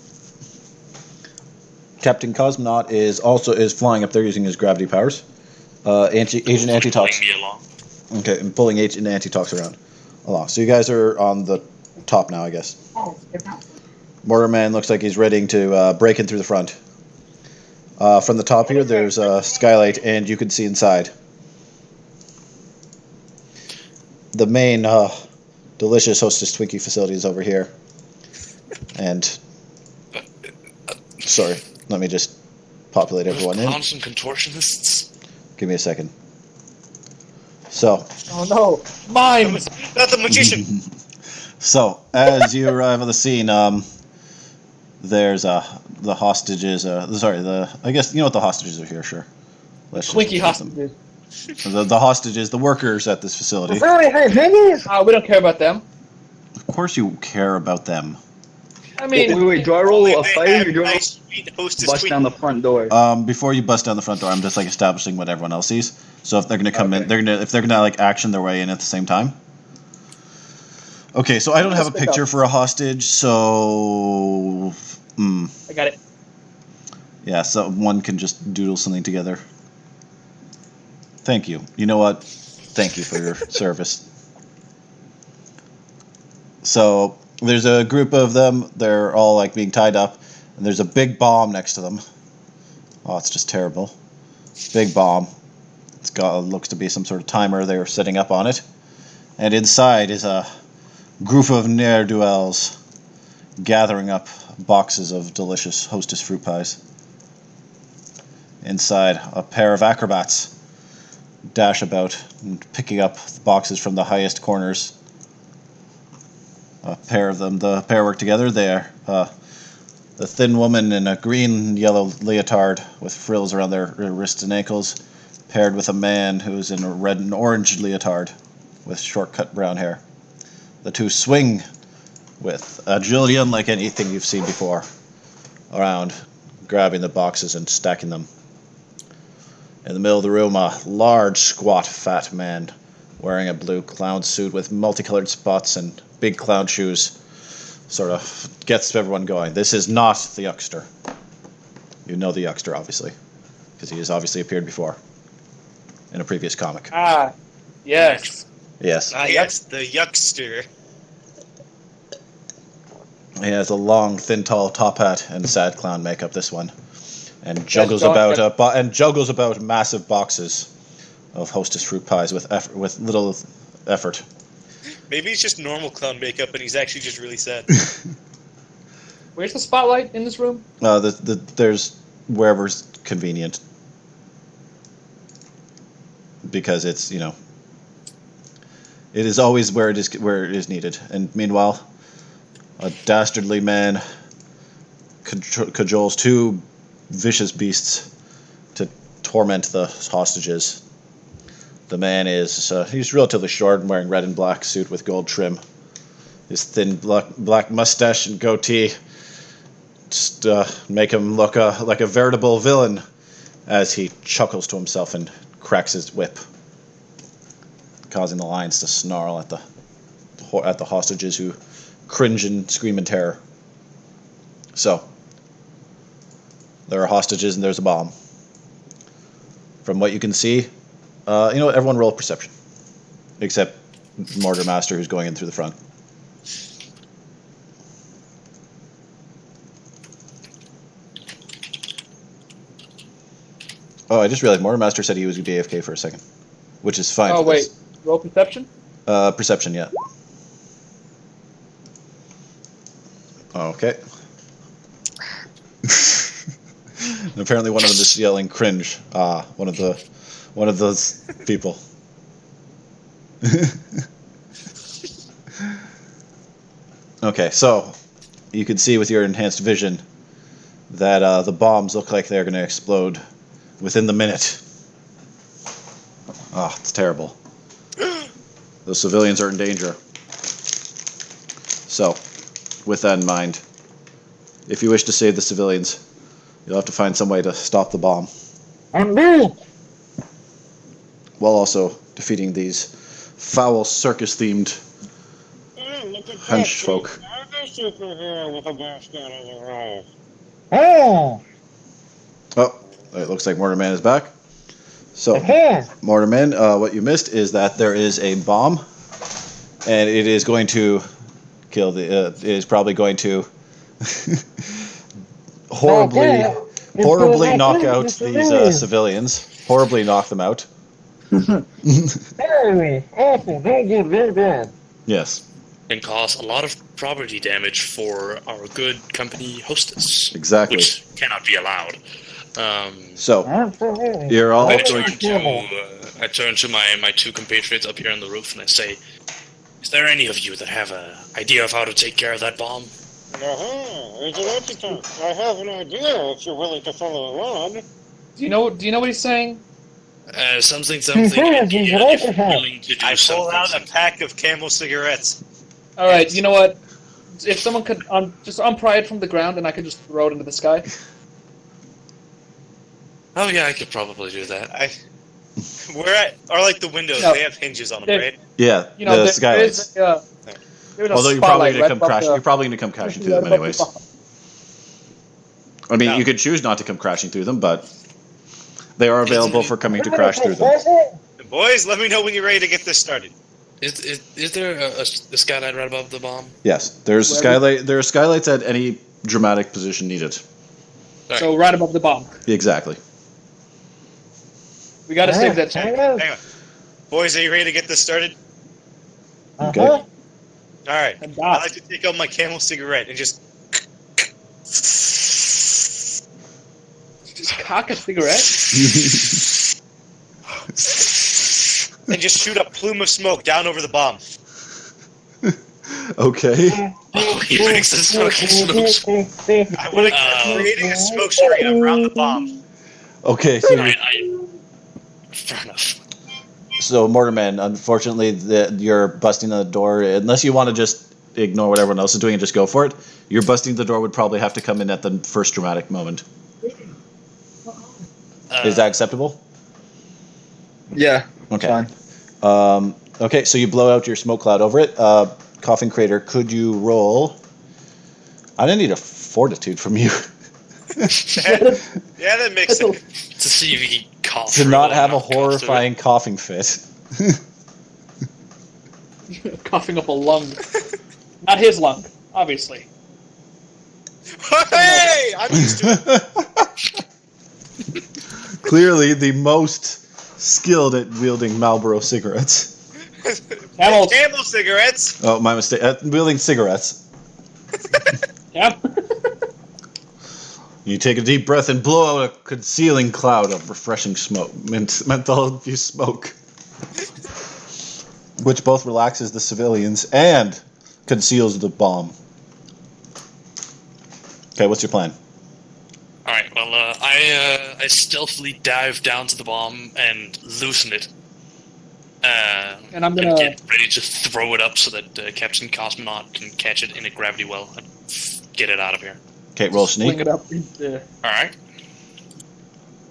Captain Cosmonaut is flying up there using his gravity powers. Agent Antitox. Pulling me along. Okay, and pulling Agent Antitox along. So you guys are on the top now, I guess. Mortarman looks like he's ready to break in through the front. From the top here, there's a skylight, and you can see inside. The main delicious Hostess Twinkie facility is over here. And sorry, let me just populate everyone in. Constant contortionists. Give me a second. So, Oh no. Mine. Not the magician. so as you arrive on the scene, there's the hostages. I guess you know what the hostages are here. Sure. Let's just Twinkie introduce them. hostages. The hostages, the workers at this facility. We don't care about them. Of course, you care about them. I mean, Wait. Do I roll a They fight have or do I nice, sweet hostess bust Twinkie. down the front door? Before you bust down the front door, I'm just like establishing what everyone else sees. So if they're gonna come in, Okay. if they're gonna like action their way in at the same time. Okay, so I don't have a Let's pick picture up. for a hostage, so I got it. yeah, so one can just doodle something together. Thank you. You know what? Thank you for your service. So there's a group of them. They're all like being tied up, and there's a big bomb next to them. Oh, it's just terrible. Big bomb. Looks to be some sort of timer they were setting up on it. And inside is a group of ne'er-do-wells gathering up boxes of delicious Hostess fruit pies. Inside, a pair of acrobats dash about and picking up boxes from the highest corners. A pair of them, the pair work together. They're the thin woman in a green yellow leotard with frills around their wrists and ankles, paired with a man who's in a red and orange leotard with short cut brown hair. The two swing with agility unlike anything you've seen before, around grabbing the boxes and stacking them. In the middle of the room, a large, squat, fat man wearing a blue clown suit with multicolored spots and big clown shoes sort of gets everyone going. This is not the Yuckster. You know the Yuckster, obviously, because he has obviously appeared before in a previous comic. Ah, yes. Yes. Ah, yes, the Yuckster. He has a long, thin, tall top hat and sad clown makeup, this one. And juggles don't about massive boxes of Hostess fruit pies with little effort. Maybe it's just normal clown makeup and he's actually just really sad. Where's the spotlight in this room? There's wherever's convenient. Because it's, it is always where it is needed. And meanwhile, a dastardly man cajoles two vicious beasts to torment the hostages. The man he's relatively short and wearing red and black suit with gold trim. His thin black mustache and goatee just make him look like a veritable villain as he chuckles to himself and cracks his whip, causing the lions to snarl at the hostages who cringe and scream in terror. So, there are hostages and there's a bomb. From what you can see, everyone roll perception, except Mortar Master, who's going in through the front. Oh, I just realized Mortar Master said he was AFK for a second, which is fine. Oh, wait. Roll perception? Perception, yeah. Okay. And apparently one of them is yelling cringe. One of those people. Okay, so you can see with your enhanced vision that the bombs look like they're going to explode within the minute. It's terrible. Those civilians are in danger. So, with that in mind, if you wish to save the civilians, you'll have to find some way to stop the bomb. While also defeating these foul circus-themed hench folk. I'm a superhero with a basket on the road. Oh! Oh, it looks like Mortarman is back. So, Mortarman, what you missed is that there is a bomb, and it is going to kill it is probably going to horribly knock out these civilians. Horribly knock them out. Very awful, very good, very bad. Yes. And cause a lot of property damage for our good company hostess. Exactly. Which cannot be allowed. So, you're all I going turn to my two compatriots up here on the roof and I say, is there any of you that have an idea of how to take care of that bomb? I have an idea if you're willing to follow along. Do you know what he's saying? Something. He's If you're right. willing to do I pull something. out a pack of Camel cigarettes. All right, you know what? If someone could just unpry it from the ground and I could just throw it into the sky. Oh yeah, I could probably do that. Are like the windows? No. They have hinges on them, right? Yeah, You know, the there is skylights. there's a Although you're probably spotlight going to right come above crash. the- You're probably going to come crashing through right them above the anyways. bomb. I mean, No. you could choose not to come crashing through them, but they are available for coming to crash through them. Boys, let me know when you're ready to get this started. Is there a skylight right above the bomb? Yes, there's a Where skylight. There are skylights at any dramatic position needed. So right above the bomb. Exactly. We gotta save that tank. Hang on. Boys, are you ready to get this started? Okay. All right. And I like to take out my Camel cigarette and just Just cock a cigarette. and just shoot a plume of smoke down over the bomb. Okay. Oh, he makes this fucking smoke. I want to creating a smoke screen around the bomb. Okay. So, Fair enough. so Mortarman, unfortunately, you're busting the door. Unless you want to just ignore what everyone else is doing and just go for it, you're busting the door would probably have to come in at the first dramatic moment. Is that acceptable? Yeah. Okay. Fine. Okay, so you blow out your smoke cloud over it. Coughing Crater, could you roll? I'm gonna need a fortitude from you Yeah, that makes sense. To see if he cough. to not have a enough cough to it. horrifying coughing fit. Coughing up a lung. Not his lung, obviously. Hey, I'm used to it. Clearly, the most skilled at wielding Marlboro cigarettes. Camels. Camel cigarettes. Oh, my mistake. Wielding cigarettes. Yeah. You take a deep breath and blow out a concealing cloud of refreshing smoke, menthol-infused smoke, which both relaxes the civilians and conceals the bomb. Okay, what's your plan? All right. Well, I stealthily dive down to the bomb and loosen it. And I'm gonna get ready to throw it up so that Captain Cosmonaut can catch it in a gravity well and get it out of here. Okay, roll fling sneak. it up into the. All right.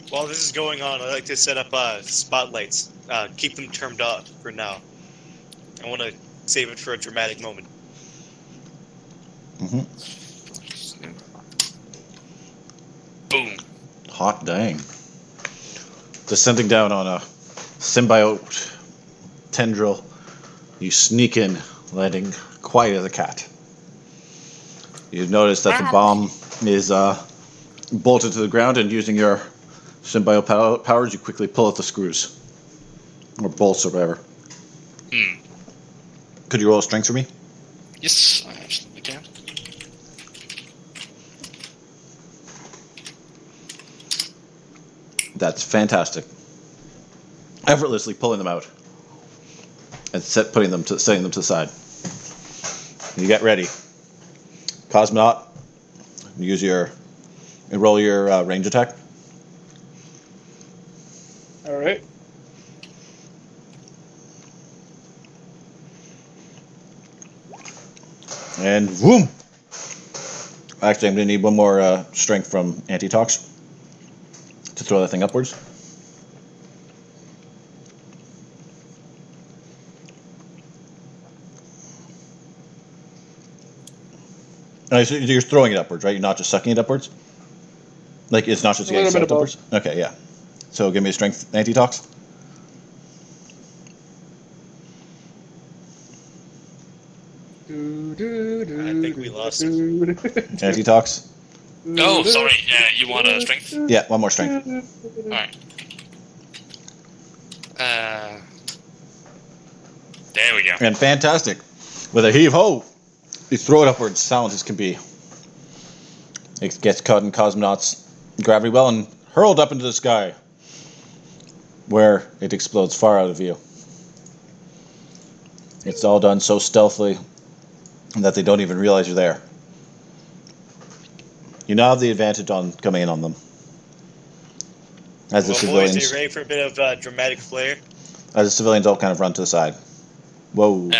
While this is going on, I'd like to set up spotlights. Keep them turned off for now. I want to save it for a dramatic moment. Mm-hmm. Boom. Hot dang. Descending down on a symbiote tendril, you sneak in, landing quiet as a cat. You notice that the bomb is bolted to the ground, and using your symbiote powers, you quickly pull out the screws. Or bolts or whatever. Could you roll a strength for me? Yes, I absolutely can. That's fantastic. Effortlessly pulling them out. And setting them to the side. You get ready. Cosmonaut, roll your range attack. All right. And boom! Actually, I'm going to need one more strength from Antitox to throw that thing upwards. So you're throwing it upwards, right? You're not just sucking it upwards? Like, it's not just A getting little bit sucked upwards? Okay, yeah. So give me a strength Antitox. I think we lost him. Antitox. Oh, sorry. You want a strength? Yeah, one more strength. All right. There we go. And fantastic. With a heave-ho, you throw it upwards, silent as can be. It gets caught in Cosmonaut's gravity well and hurled up into the sky, where it explodes far out of view. It's all done so stealthily that they don't even realize you're there. You now have the advantage on coming in on them. As the Well, civilians, boys, are you ready for a bit of dramatic flair? as the civilians all kind of run to the side. Whoa!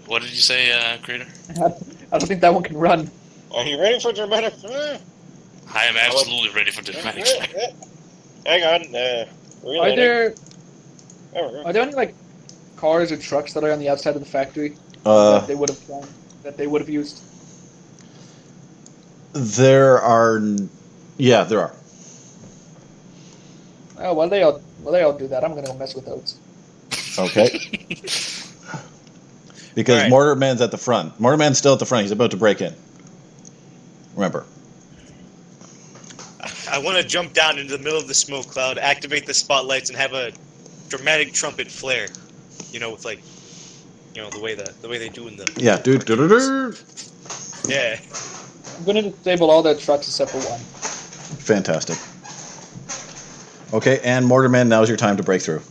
What did you say, Creator? I don't think that one can run. Are you ready for dramatic flair? I am absolutely ready for dramatic flare. Hang on. Are there There we go. are there any like cars or trucks that are on the outside of the factory that they would have used? There are, yeah, there are. Oh, while they all do that, I'm gonna go mess with those. Okay. Because All right. Mortarman's at the front. Mortarman's still at the front. He's about to break in. Remember. I want to jump down into the middle of the smoke cloud, activate the spotlights, and have a dramatic trumpet flare. You know, with like, you know, the way they do in the. Yeah. Yeah. I'm gonna disable all their trucks except for one. Fantastic. Okay, and Mortarman, now's your time to break through.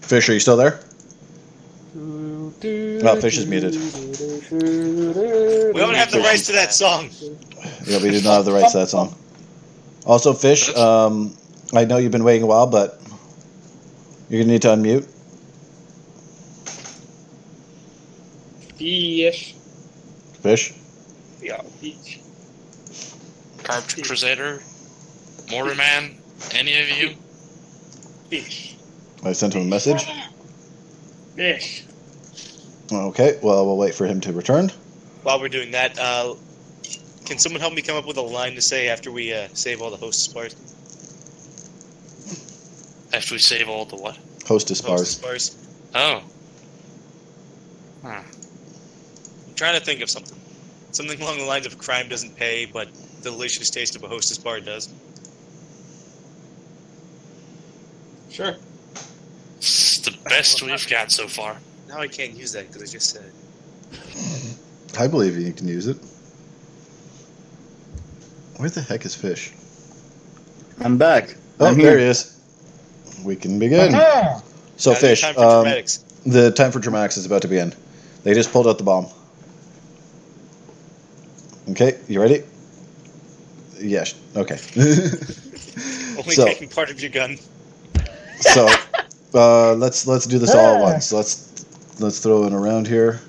Fish, are you still there? Oh, Fish is muted. We don't have the rights to that song. Yeah, we do not have the rights to that song. Also, Fish, I know you've been waiting a while, but you're going to need to unmute. Fish. Fish? Yeah, fish. Carved Crusader, Mortarman, any of you? Fish. I sent him a message. Fish. Okay, well, we'll wait for him to return. While we're doing that, can someone help me come up with a line to say after we save all the hostess bars? After we save all the what? Hostess Hostess bars. bars. Oh. Huh. I'm trying to think of something. Something along the lines of crime doesn't pay, but the delicious taste of a hostess bar does. Sure. It's the best we've got so far. Now I can't use that because I just said it. I believe you can use it. Where the heck is Fish? I'm back. Oh, I'm there here. he is. We can begin. So, Now's your Fish, time for dramatics. the time for dramatics is about to begin. They just pulled out the bomb. Okay, you ready? Yes. Okay. Only so- taking part of your gun. So, let's do this all at once. Let's throw in a round here.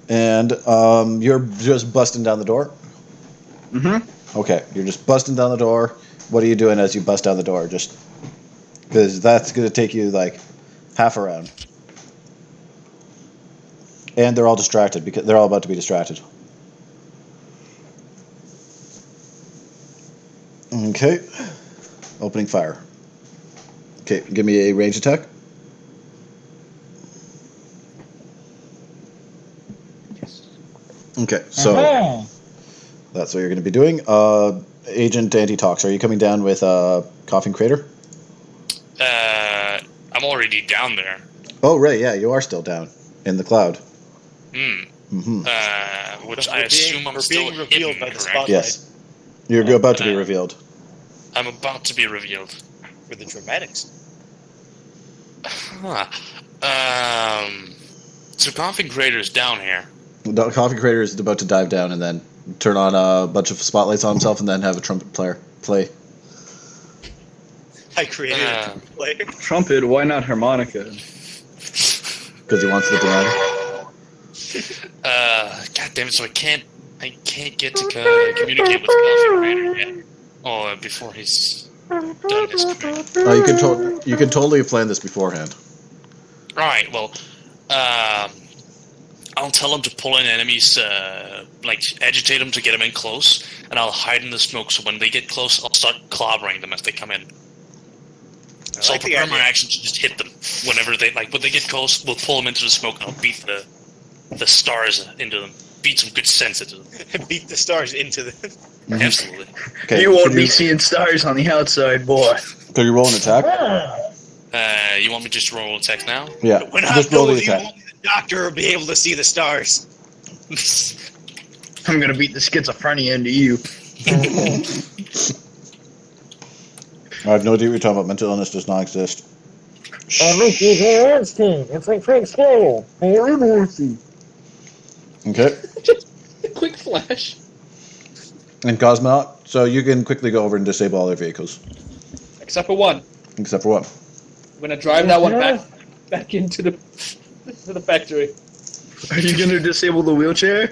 And you're just busting down the door. Mm-hmm. Okay, you're just busting down the door. What are you doing as you bust down the door? Just because that's going to take you like half a round. And they're all distracted because they're all about to be distracted. Okay, opening fire. Okay, give me a range attack. Okay, so that's what you're going to be doing. Agent Antitox, are you coming down with Coughing Crater? I'm already down there. Oh, right, yeah, you are still down in the cloud. Which But I assume I'm we're still being revealed hidden, by the correct? spotlight. Yes. You're about to be revealed. I'm about to be revealed. For the dramatics. Huh. So Coughing Crater's down here. The Coughing Crater is about to dive down and then turn on a bunch of spotlights on himself and then have a trumpet player play. I created a player. Trumpet, why not harmonica? Because he wants the dramatic. God damn it! So I can't get to communicate with Coughing Crater yet. Oh, before he's done his command. You can totally have planned this beforehand. Right. Well, I'll tell him to pull in enemies, like agitate them to get them in close, and I'll hide in the smoke. So when they get close, I'll start clobbering them as they come in. So I'll prepare my action to just hit them whenever when they get close. We'll pull them into the smoke, and I'll beat the stars into them. Beat some good sense into them. Beat the stars into them. Mm-hmm. Absolutely. Okay, You won't be seeing stars on the outside, boy. Could you roll an attack? You want me to just roll attacks now? Yeah, When I just roll go, the you attack. won't be the doctor or be able to see the stars. I'm gonna beat the schizophrenia into you. I have no idea what you're talking about. Mental illness does not exist. Mickey's hands team. It's like Frank Scarrow. Hey, Lucy. Okay. Just a quick flash. And Cosmonaut, so you can quickly go over and disable all their vehicles. Except for one. Except for what? I'm gonna drive that one back into the factory. Are you gonna disable the wheelchair?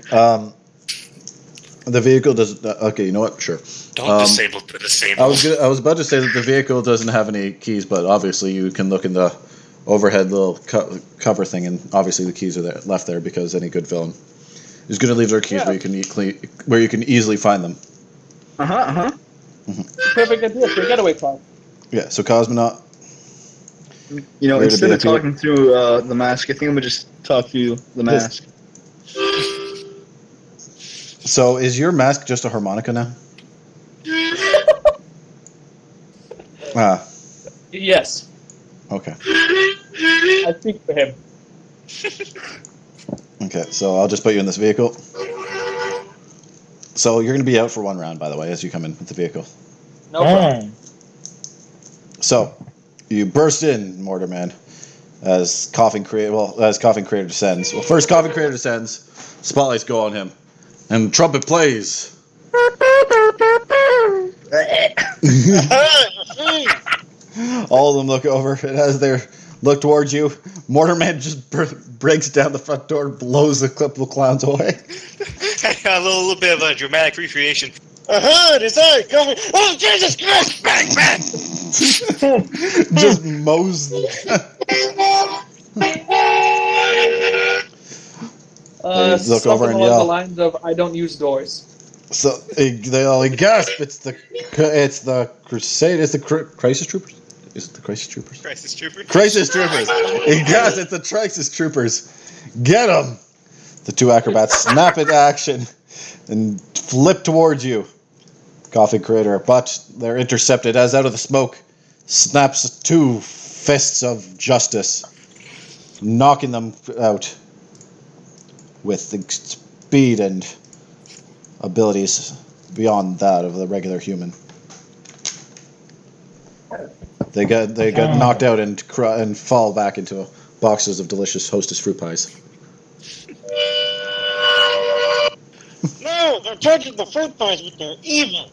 The vehicle does. Okay, you know what? Sure. Don't disable the disable. I was about to say that the vehicle doesn't have any keys, but obviously you can look in the overhead little cover thing, and obviously the keys are there, left there because any good villain is going to leave their keys where you can easily find them. Perfect idea for a getaway car. Yeah. So Cosmonaut. You know, Where to instead be of talking through the mask, I think I'm gonna just talk through the mask. So is your mask just a harmonica now? Yes, Okay. I speak for him. Okay, so I'll just put you in this vehicle. So you're going to be out for one round, by the way, as you come in with the vehicle. No problem. So you burst in, Mortarman, as Coughing Crater descends. Well, first Coughing Crater descends, spotlights go on him, and trumpet plays. All of them look over, and as they look towards you, Mortarman just breaks down the front door, blows the couple of clowns away. A little bit of a dramatic recreation. It's I coming. Oh, Jesus Christ! Bang, bang! Just mows them. They look Something over and along yell. the lines of, "I don't use doors." So they all gasp. It's the Crusade. It's the Crisis Troopers. Is it the Crisis Troopers? Crisis Trooper. Crisis Troopers. Yes, it's the Crisis Troopers. Get them! The two acrobats snap into action and flip towards you, Coughing Crater. But they're intercepted as out of the smoke snaps two fists of justice, knocking them out with the speed and abilities beyond that of the regular human. They get knocked out and fall back into boxes of delicious Hostess fruit pies. No, they're touching the fruit pies with their evil.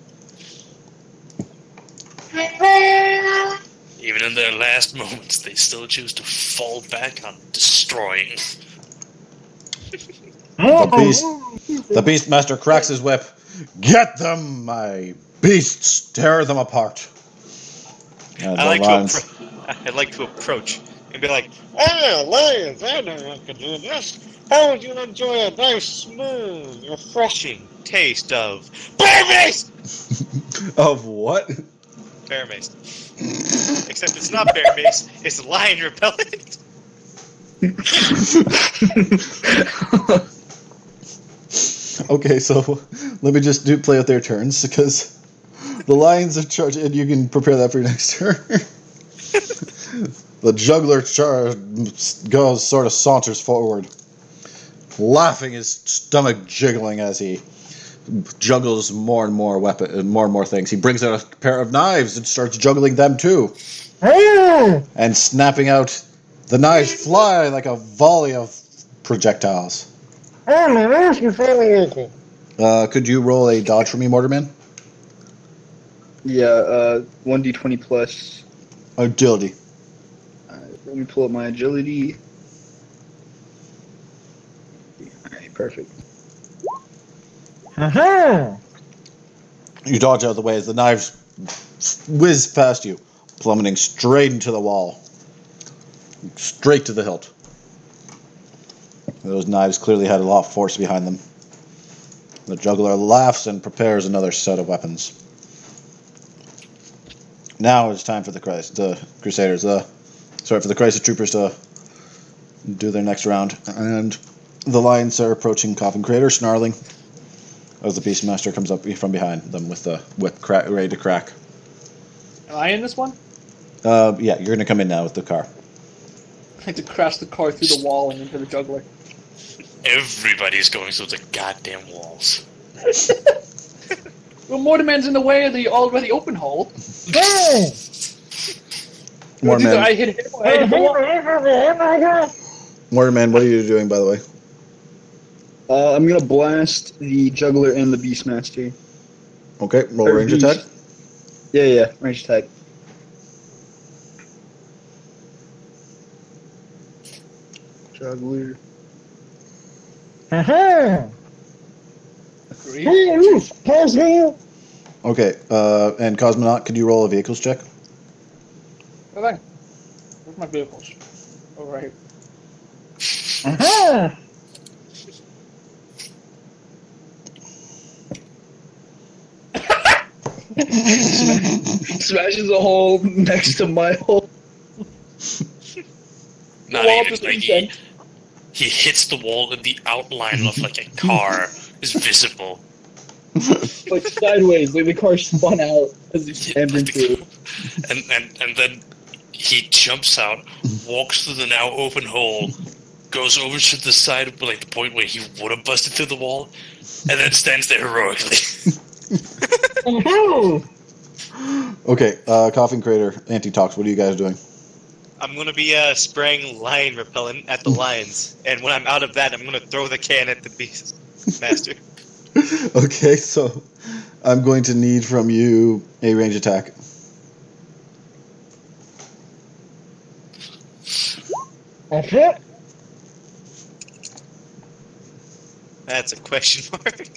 Even in their last moments, they still choose to fall back on destroying. The Beastmaster cracks his whip. Get them, my beasts! Tear them apart. And I'd the like to approach and be like, Lions, I know you can do this. How would you enjoy a nice, smooth, refreshing taste of bear mace! Of what? Bear mace. Except it's not bear mace, it's lion repellent. Okay, so let me just play out their turns, because the lions are charged, and you can prepare that for your next turn. The juggler sort of saunters forward, laughing, his stomach jiggling as he juggles more and more things. He brings out a pair of knives and starts juggling them too, and snapping out. The knives fly like a volley of projectiles. Could you roll a dodge for me, Mortarman? Yeah, 1d20 plus. Agility. Let me pull up my agility. Alright, perfect. You dodge out of the way as the knives whiz past you, plummeting straight into the wall. Straight to the hilt. Those knives clearly had a lot of force behind them. The juggler laughs and prepares another set of weapons. Now it's time for the Crusaders. For the Crisis Troopers to do their next round. And the lions are approaching Coffin Crater, snarling, as the Beastmaster comes up from behind them with the whip ready to crack. Am I in this one? Yeah, you're going to come in now with the car. I like to crash the car through the wall and into the juggler. Everybody's going through the goddamn walls. Well, Mortimer's in the way of the already open hole. Mortimer, I hit him. Mortimer, what are you doing, by the way? I'm gonna blast the juggler and the Beastmaster. Okay, roll range attack. Yeah, range attack. Juggler. Okay, and Cosmonaut, could you roll a vehicles check? Okay. Where's my vehicles? Oh, right. Smashes a hole next to my hole. Not even like he hits the wall and the outline of like a car is visible. Like sideways, like the car spun out as it jammed into it. And then he jumps out, walks through the now open hole, goes over to the side of like the point where he would have busted through the wall, and then stands there heroically. Okay, Coffin Crater, Anti-Tox, what are you guys doing? I'm going to be spraying lion repellent at the lions, and when I'm out of that, I'm going to throw the can at the Beastmaster. Okay, so I'm going to need from you a range attack. That's it? That's a question mark.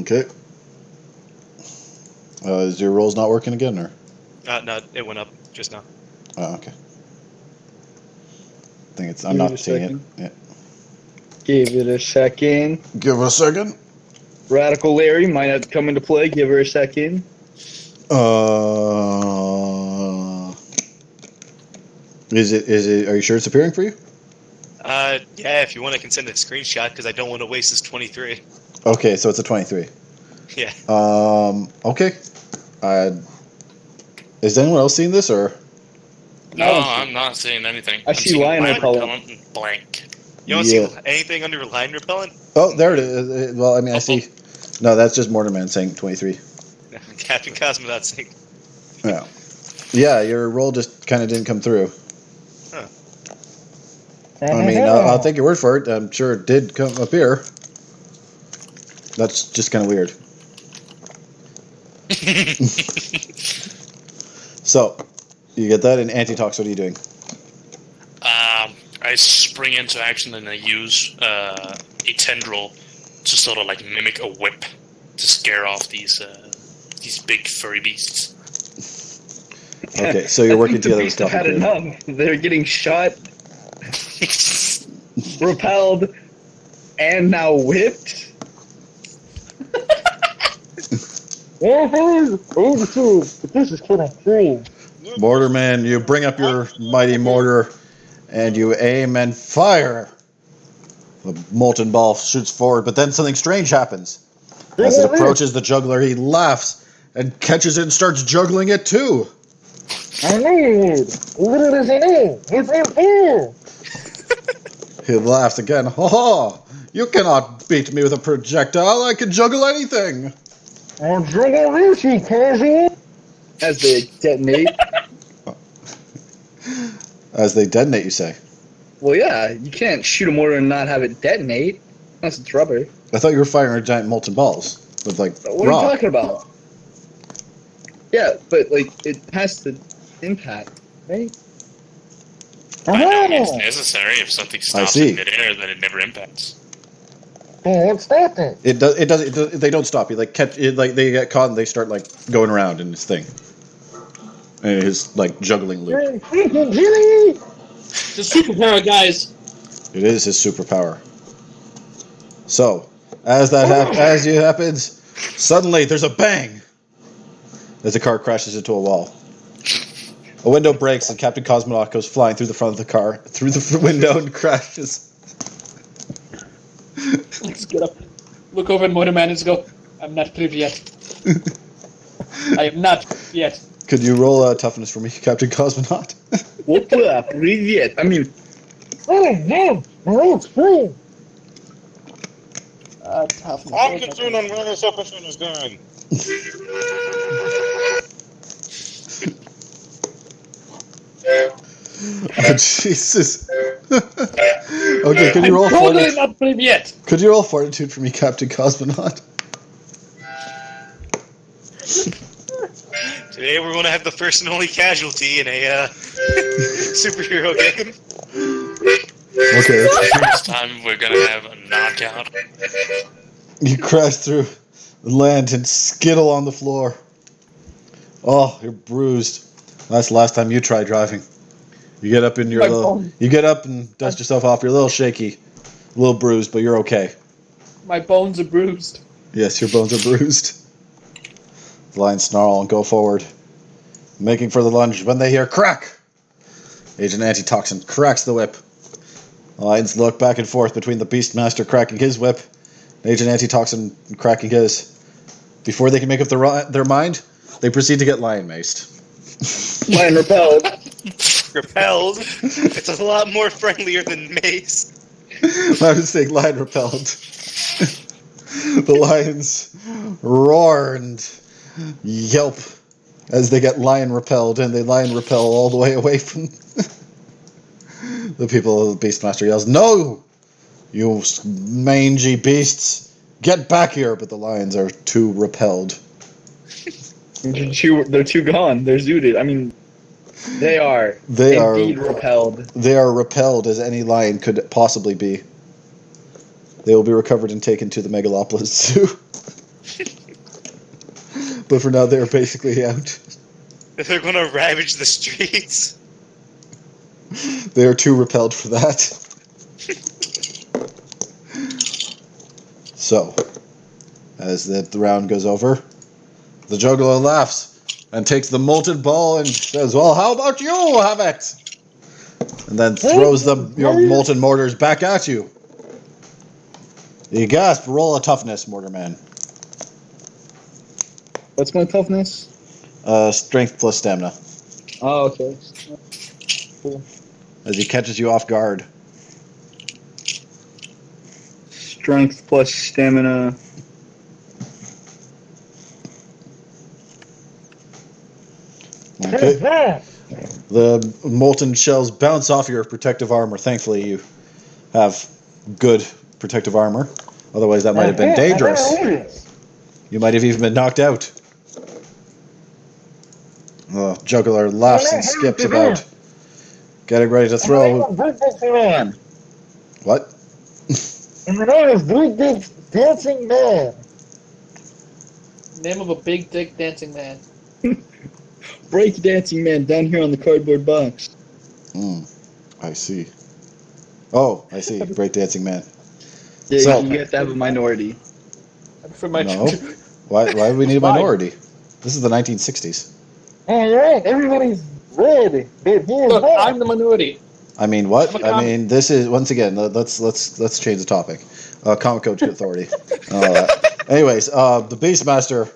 Okay. Is your rolls not working again, or? No, it went up just now. Oh, okay. I think it's. I'm not seeing it. Yeah. Give it a second. Give it a second. Radical Larry might have to come into play. Give her a second. Is it? Are you sure it's appearing for you? Yeah, if you want, I can send a screenshot because I don't want to waste this 23. Okay, so it's a 23. Yeah. Okay. Is anyone else seeing this, or? No, I don't see I'm not seeing anything. I I'm see seeing lion repellent. and blank. You don't Yeah. see anything under line repellent? Oh, there it is. Well, I mean, I see. No, that's just Mortarman saying 23. Captain Cosmonaut saying, Yeah. Yeah, your roll just kind of didn't come through. I mean, I'll take your word for it. I'm sure it did come appear. That's just kind of weird. So, you get that in Antitox. What are you doing? I spring into action and I use a tendril to sort of like mimic a whip to scare off these big furry beasts. Okay, so you're working together with Have had Captain Crew. enough. They're getting shot, repelled, and now whipped. But this is kind of cool. Mortarman, you bring up your mighty mortar, and you aim and fire. The molten ball shoots forward, but then something strange happens. As it approaches the juggler, he laughs and catches it and starts juggling it too. I need. What does he need? It's in here. He laughs again. Ha ha! You cannot beat me with a projectile. I can juggle anything. I'm drinking Ruchi, Cassie. As they detonate. As they detonate, you say. Well, yeah, you can't shoot a mortar and not have it detonate. Unless it's rubber. I thought you were firing giant molten balls with like What rock. are you talking about? Yeah, but like it has to impact, right? By no means necessary. If something stops see. in midair, then it never impacts. Oh, what's that then? It does. It does. They don't stop you. Like catch it. Like they get caught and they start like going around in this thing. And his like juggling loop. You're freaking Jimmy! It's a superpower, guys. It is his superpower. So, as it happens, suddenly there's a bang as the car crashes into a wall. A window breaks and Captain Cosmonaut goes flying through the front of the car, through the window, and crashes. Let's get up. Look over at Motorman and just go, I'm not privy yet. I am not yet. Could you roll toughness for me, Captain Cosmonaut? What up? Привет. I mean, Oh, no! Oh, it's free! Toughness. I'm concerned on where this episode is going. Oh, Jesus. Okay, could you roll Totally fortitude? not privy yet. Could you roll fortitude for me, Captain Cosmonaut? today we're going to have the first and only casualty in a superhero game. Okay. This time we're gonna have a knockout. You crash through the land and skittle on the floor. Oh, you're bruised. That's the last time you try driving. You get up in your you get up and dust yourself off. You're a little shaky, a little bruised, but you're okay. My bones are bruised. Yes, your bones are bruised. The lions snarl and go forward, making for the lunge when they hear crack. Agent Antitoxin cracks the whip. The lions look back and forth between the Beastmaster cracking his whip, and Agent Antitoxin cracking his. Before they can make up their mind, they proceed to get lion maced. lion repelled. Repelled. It's a lot more friendlier than mace. My mistake, lion repelled. The lions roar and yelp as they get lion repelled, and they lion repel all the way away from the people. The Beastmaster yells, "No! You mangy beasts! Get back here!" But the lions are too repelled. They're too gone. They're zooted. I mean, they are. They indeed are repelled. They are repelled as any lion could possibly be. They will be recovered and taken to the Megalopolis Zoo. But for now, they are basically out. They're going to ravage the streets. They are too repelled for that. So, as the round goes over, the juggler laughs and takes the molten ball and says, "Well, how about you have it?" And then throws your molten mortars back at you. You gasp, roll a toughness, Mortarman. What's my toughness? Strength plus stamina. Oh, okay. As he catches you off guard. Strength plus stamina. Okay. The molten shells bounce off your protective armor. Thankfully, you have good protective armor. Otherwise, that might have been dangerous. You might have even been knocked out. The juggler laughs and skips about, getting ready to throw. What? And the name is Big Dick Dancing Man. Name of a big dick dancing man. Break dancing man down here on the cardboard box. I see. Oh, I see. Breakdancing man. Yeah, So- you have to have a minority. For my No. Why do we need a minority? This is the 1960s. Alright, everybody's ready. Look, I'm the minority. I mean, what? I mean, this is once again. Let's change the topic. Comic Code Authority. And all that. Anyways, the Beastmaster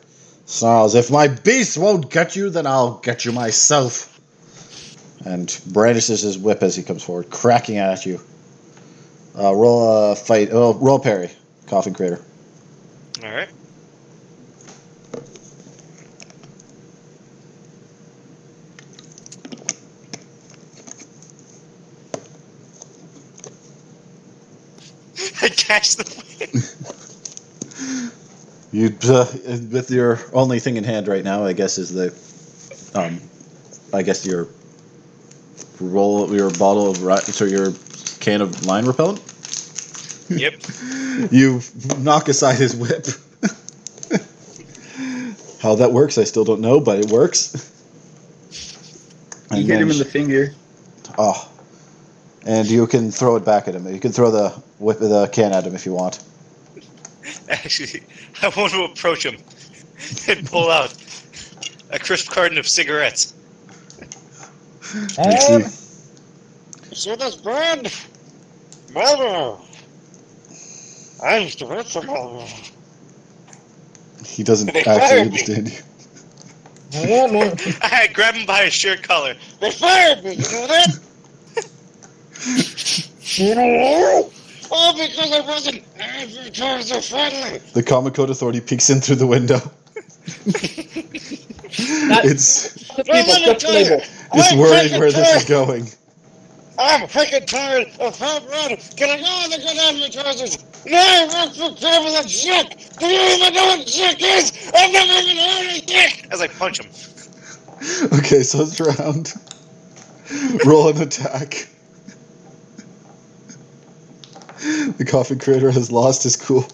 snarls, "If my beast won't get you, then I'll get you myself." And brandishes his whip as he comes forward, cracking at you. Roll a fight. Oh, roll parry. Coffin Crater. All right. I catch the You, with your only thing in hand right now, I guess, is the, I guess your bottle of your can of line repellent. Yep. You knock aside his whip. How that works, I still don't know, but it works. You hit him in the finger. Oh. And you can throw it back at him. You can throw the can at him if you want. Actually, I want to approach him and pull out a crisp carton of cigarettes. I see. See this brand? Marlboro. I used to work for Marlboro. He doesn't They actually fired me. understand you. I grabbed him by his shirt collar. They fired me, you know that? You know why? Oh, because I wasn't advertiser friendly. The Comic Code Authority peeks in through the window. It's The people, just the label. it's worried where this is going. I'm freaking tired of Pop Run. Can I go on the good advertisers? No, I work for people that Chick. Do you even know what Chick is? I've never even heard of Chick. As I punch him. Okay, so it's round. Roll an attack. The Coffin Creator has lost his cool.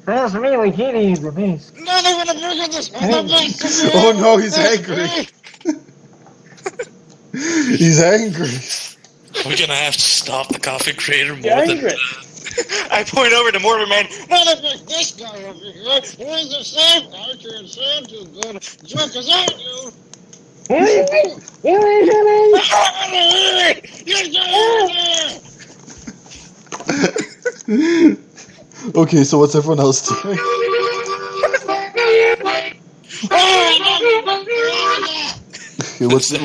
Sounds to me like he needs a beast. No, they want to bring up this other best. Oh no, he's angry. He's angry. We're gonna have to stop the coffee creator more Get than angry. I point over to Mortar Man. No, they bring this guy over here. He's the same. I can't say too good. Drunk as I do. Okay, so what's everyone else doing? Okay, what's the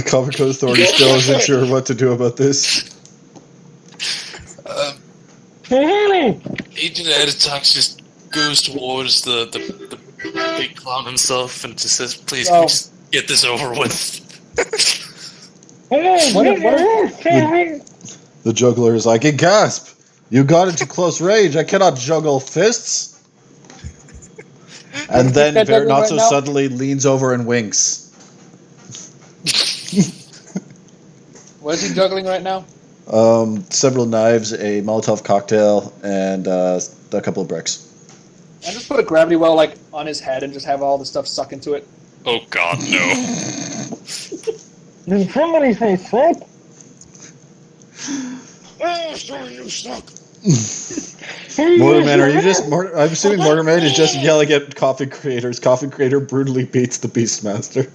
Comic Code Authority still isn't sure what to do about this. Agent Editox just goes towards the big clown himself and just says, "Please, can we just get this over with?" The juggler is like, "Hey, gasp! You got into close range. I cannot juggle fists." And then, That juggling not right so now? suddenly, leans over and winks. What is he juggling right now? Several knives, a Molotov cocktail, and a couple of bricks. I just put a gravity well like on his head and just have all the stuff suck into it. Oh God, no! Did somebody say fuck? Oh, sorry, you suck. Mortarman, are you just? I'm assuming Mortarman is just yelling at coffee creators. Coffee creator brutally beats the Beastmaster.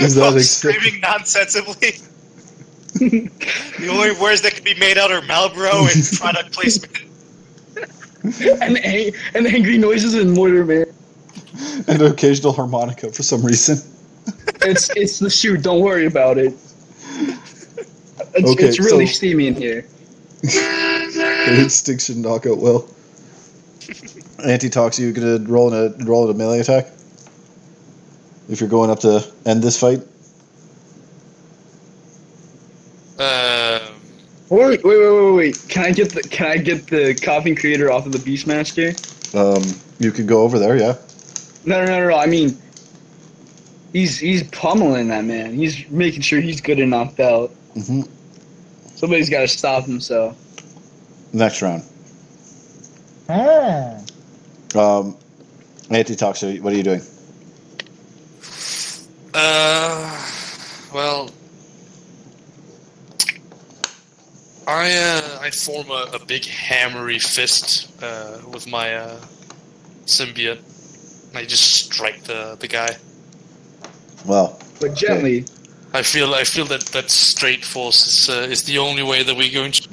Is that While screaming nonsensibly. The only words that can be made out are Marlboro and product placement. and angry noises and Mortarman. And an occasional harmonica for some reason. It's the shoot. Don't worry about it. Okay, It's really so- steamy in here. The instinct should knock out well. Antitox, you gonna roll a melee attack? If you're going up to end this fight? Wait! Can I get the coughing creator off of the Beastmaster? You could go over there, yeah. No. I mean, he's pummeling that man. He's making sure he's good and knocked out. Mm-hmm. Somebody's got to stop him. So Next round. Antitox, what are you doing? Well, I form a big hammery fist with my symbiote. And I just strike the guy. Well, but gently. I feel that straight force is the only way that we're going to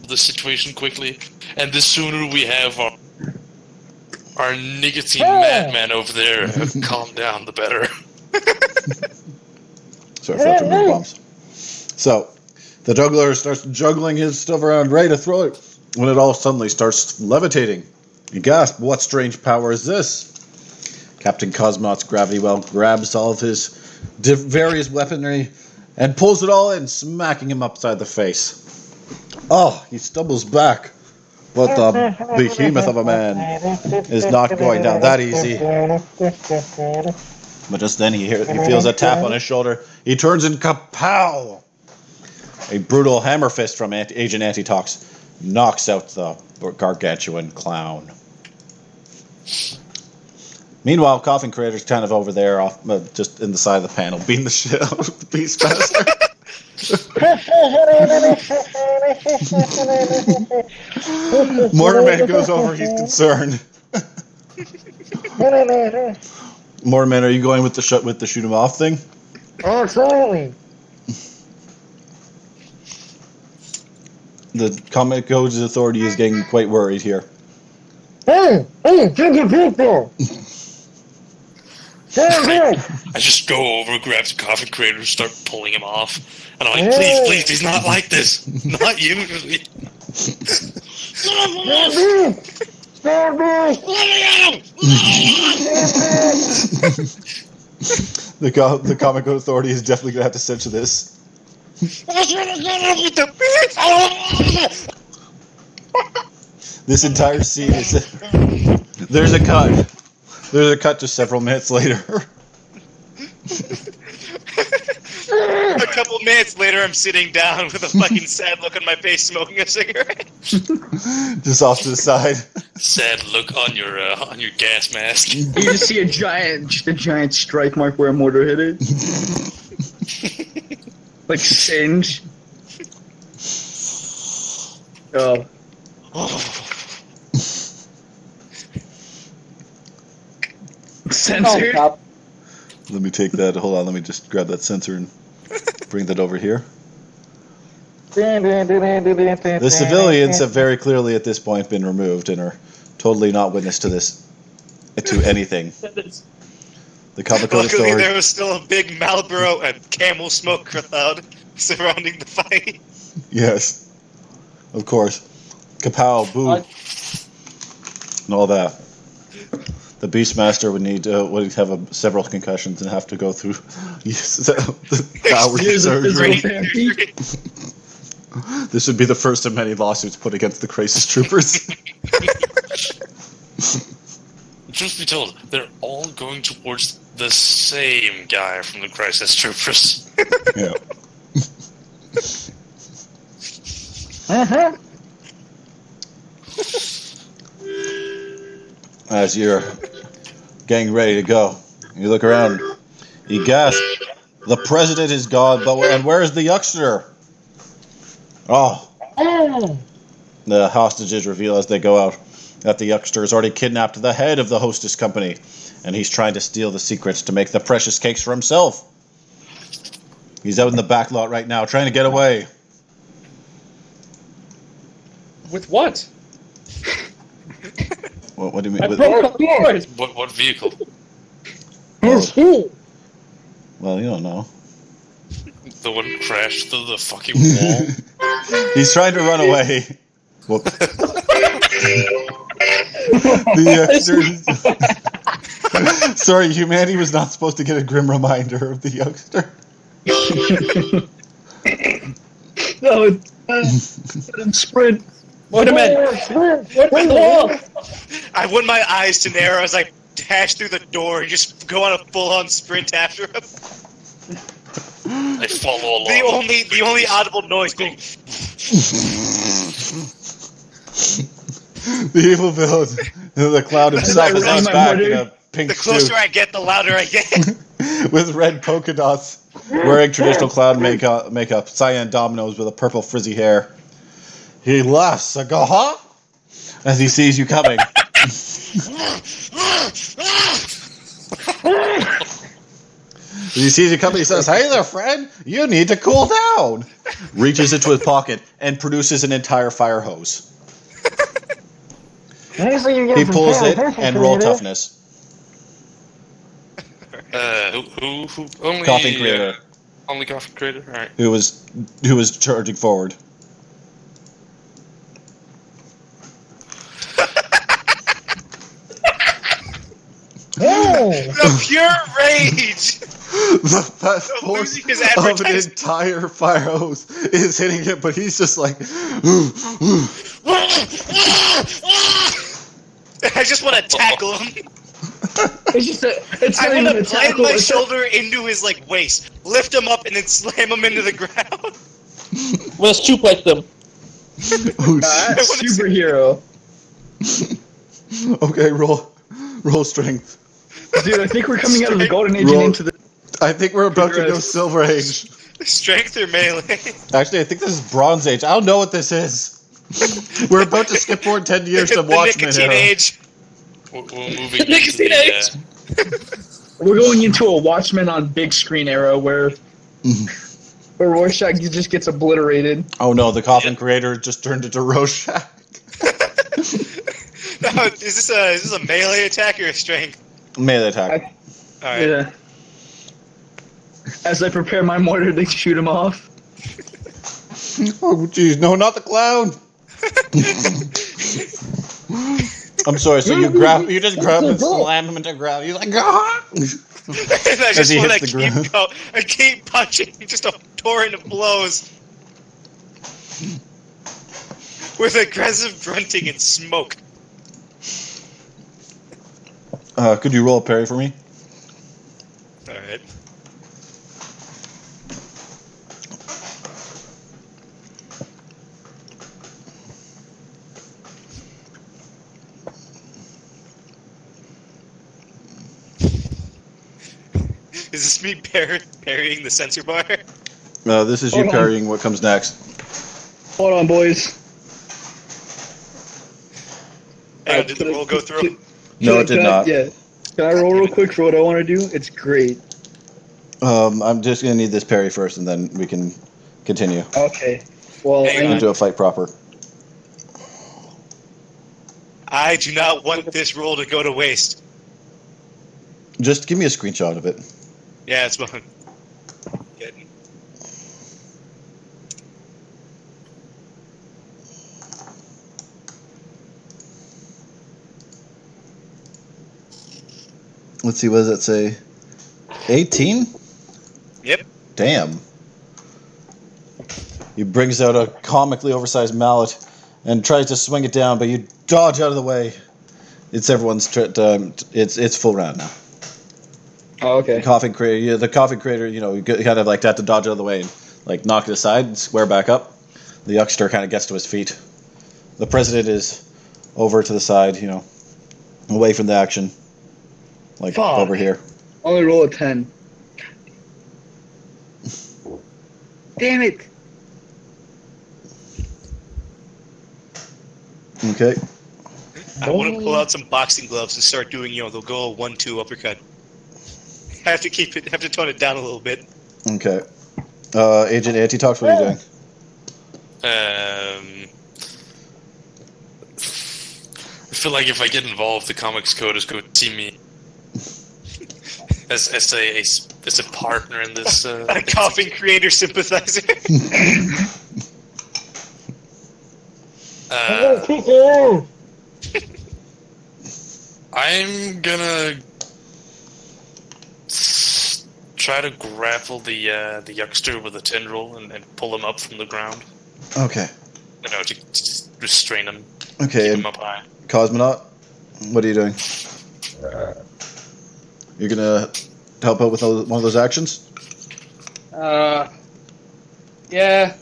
the situation quickly. And the sooner we have our nicotine madman over there calm down, the better. sorry for the move bombs. So, the juggler starts juggling his stuff around, ready to throw it, when it all suddenly starts levitating. You gasp, what strange power is this? Captain Cosmonaut's gravity well grabs all of his various weaponry and pulls it all in, smacking him upside the face. Oh, he stumbles back. But the behemoth of a man is not going down that easy. But just then he feels a tap on his shoulder. He turns and kapow! A brutal hammer fist from Agent Antitox knocks out the gargantuan clown. Meanwhile, Coffin Creator's kind of over there, off just in the side of the panel, beating the shit out of the Beastmaster. Mortarman goes over, he's concerned. Mortarman, are you going with the shoot him off thing? Oh, absolutely. The Comic Code's authority is getting quite worried here. Hey, ginger people! I just go over, grab the coffin creator, and start pulling him off. And I'm like, please, he's not like this. Not usually. The Comic Code authority is definitely going to have to censor this. This entire scene is... There's a cut. There's a cut to several minutes later. A couple minutes later, I'm sitting down with a fucking sad look on my face, smoking a cigarette. Just off to the side. Sad look on your gas mask. You just see a giant strike mark where a mortar hit it. Like singe. Oh. Censored. Let me take that. Hold on. Let me just grab that sensor and bring that over here. The civilians have very clearly at this point been removed and are totally not witness to this, to anything. The Comic Code Luckily, authority. there was still a big Marlboro and camel smoke cloud surrounding the fight. Yes. Of course. Kapow, boo. And all that. The Beastmaster would need would have several concussions and have to go through the hours of Years of surgery. physical therapy. This would be the first of many lawsuits put against the Crisis Troopers. Truth be told, they're all going towards the same guy from the Crisis Troopers. Yeah. As you're getting ready to go, you look around. You gasp. The president is gone, and where is the youngster? Oh, Oh. the hostages reveal as they go out that the youngster has already kidnapped the head of the hostess company, and he's trying to steal the secrets to make the precious cakes for himself. He's out in the back lot right now, trying to get away. With what? What do you mean? I With, broke all the doors. What vehicle? His fool. well, you don't know. The one crashed through the fucking wall. He's trying to run away. Whoops. The youngster. Sorry, humanity was not supposed to get a grim reminder of the youngster. No, sprint. Motorman! What the wall? I want my eyes to narrow as I dash through the door and just go on a full-on sprint after him. I follow along. The only audible noise being The evil villain, the cloud himself, is on his back in a pink the closer suit I get, the louder I get. with red polka dots, wearing traditional clown makeup, cyan dominoes with a purple frizzy hair. He laughs, "Agaha!" as he sees you coming. As he sees you coming, he says, "Hey there, friend, you need to cool down." Reaches into his pocket and produces an entire fire hose. He pulls it and roll toughness. Who only Coughing creator. Only coffin creator. All right. Who was charging forward. Oh. The pure rage. The force losing his of an advertisement. entire fire hose is hitting him, but he's just like, I just want to tackle him. It's just it's I not want even to a plant tackle. my It's shoulder into his waist, lift him up, and then slam him into the ground. Let's suplex them. superhero. okay, roll strength. Dude, I think we're coming out of the golden age Roll. and into the. I think we're about to go Progress. silver age. Strength or melee? Actually, I think this is bronze age. I don't know what this is. We're about to skip forward 10 years to the Watchmen nicotine era. age. We're moving into Nicotine the, age. We're going into a Watchmen on big screen era where Rorschach just gets obliterated. Oh no, the coffin creator just turned into Rorschach. No, is this a melee attack or a strength? Melee attack. All right. Yeah. As I prepare my mortar to shoot him off. Oh jeez, no, not the clown. I'm sorry. So you just grab him and slam him into the ground. He's like, ah! And I As just he want hits to the ground. keep punching, just a torrent of blows. With aggressive grunting and smoke. Could you roll a parry for me? Alright. Is this me parrying the sensor bar? This is you Hold on. parrying what comes next. Hold on, boys. Hang on, did the roll go through? No, it did not. Yeah. Can I roll real quick for what I want to do? It's great. I'm just gonna need this parry first, and then we can continue Okay. Well, Hang on. into a fight proper. I do not want this roll to go to waste. Just give me a screenshot of it. Yeah, it's fine. Getting. Let's see. What does that say? 18. Yep. Damn. He brings out a comically oversized mallet and tries to swing it down, but you dodge out of the way. It's everyone's. It's full round now. Oh, okay. The coffin creator, you kind of like have to dodge out of the way and like knock it aside and square back up. The youngster kind of gets to his feet. The president is over to the side, away from the action, like Fuck. over here. Only roll a 10. Damn it. Okay. I want to pull out some boxing gloves and start doing, the go 1-2 uppercut. Have to tone it down a little bit. Okay. Agent Antitox, what are you doing? I feel like if I get involved, the Comics Code is going to see me as a partner in this. A coughing creator sympathizer. I'm gonna try to grapple the youngster with a tendril and pull him up from the ground. Okay. To just restrain him. Okay. Keep him up high. Cosmonaut, what are you doing? You're gonna help out with one of those actions? Yeah.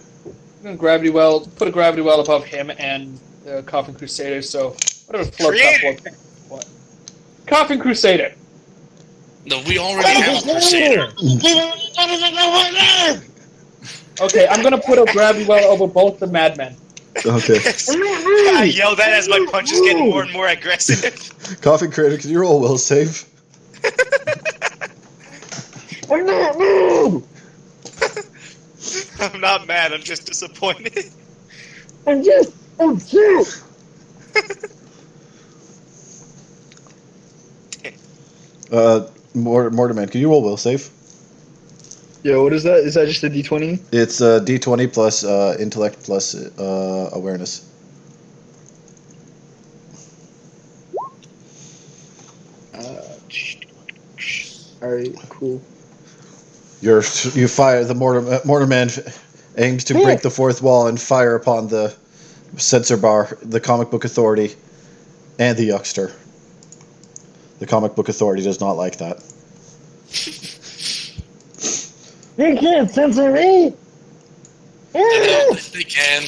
I'm gonna put a gravity well above him and the Coughing Crusader, so whatever floats up. What? Coughing Crusader! No, we already have a Crusader. Okay, I'm gonna put a gravity well over both the madmen. Okay. I yell that as my punches get more and more aggressive. Coughing Creator, can you roll a will save? I'm not mad, I'm just disappointed. I'm shit. Mortarman, can you roll will save? Yeah, what is that? Is that just a D20? It's D20 plus intellect plus awareness. Alright, cool. You fire the Mortarman aims to break the fourth wall and fire upon the censor bar, the Comic Book Authority, and the Yuckster. The Comic Book Authority does not like that. You can't censor me. They can.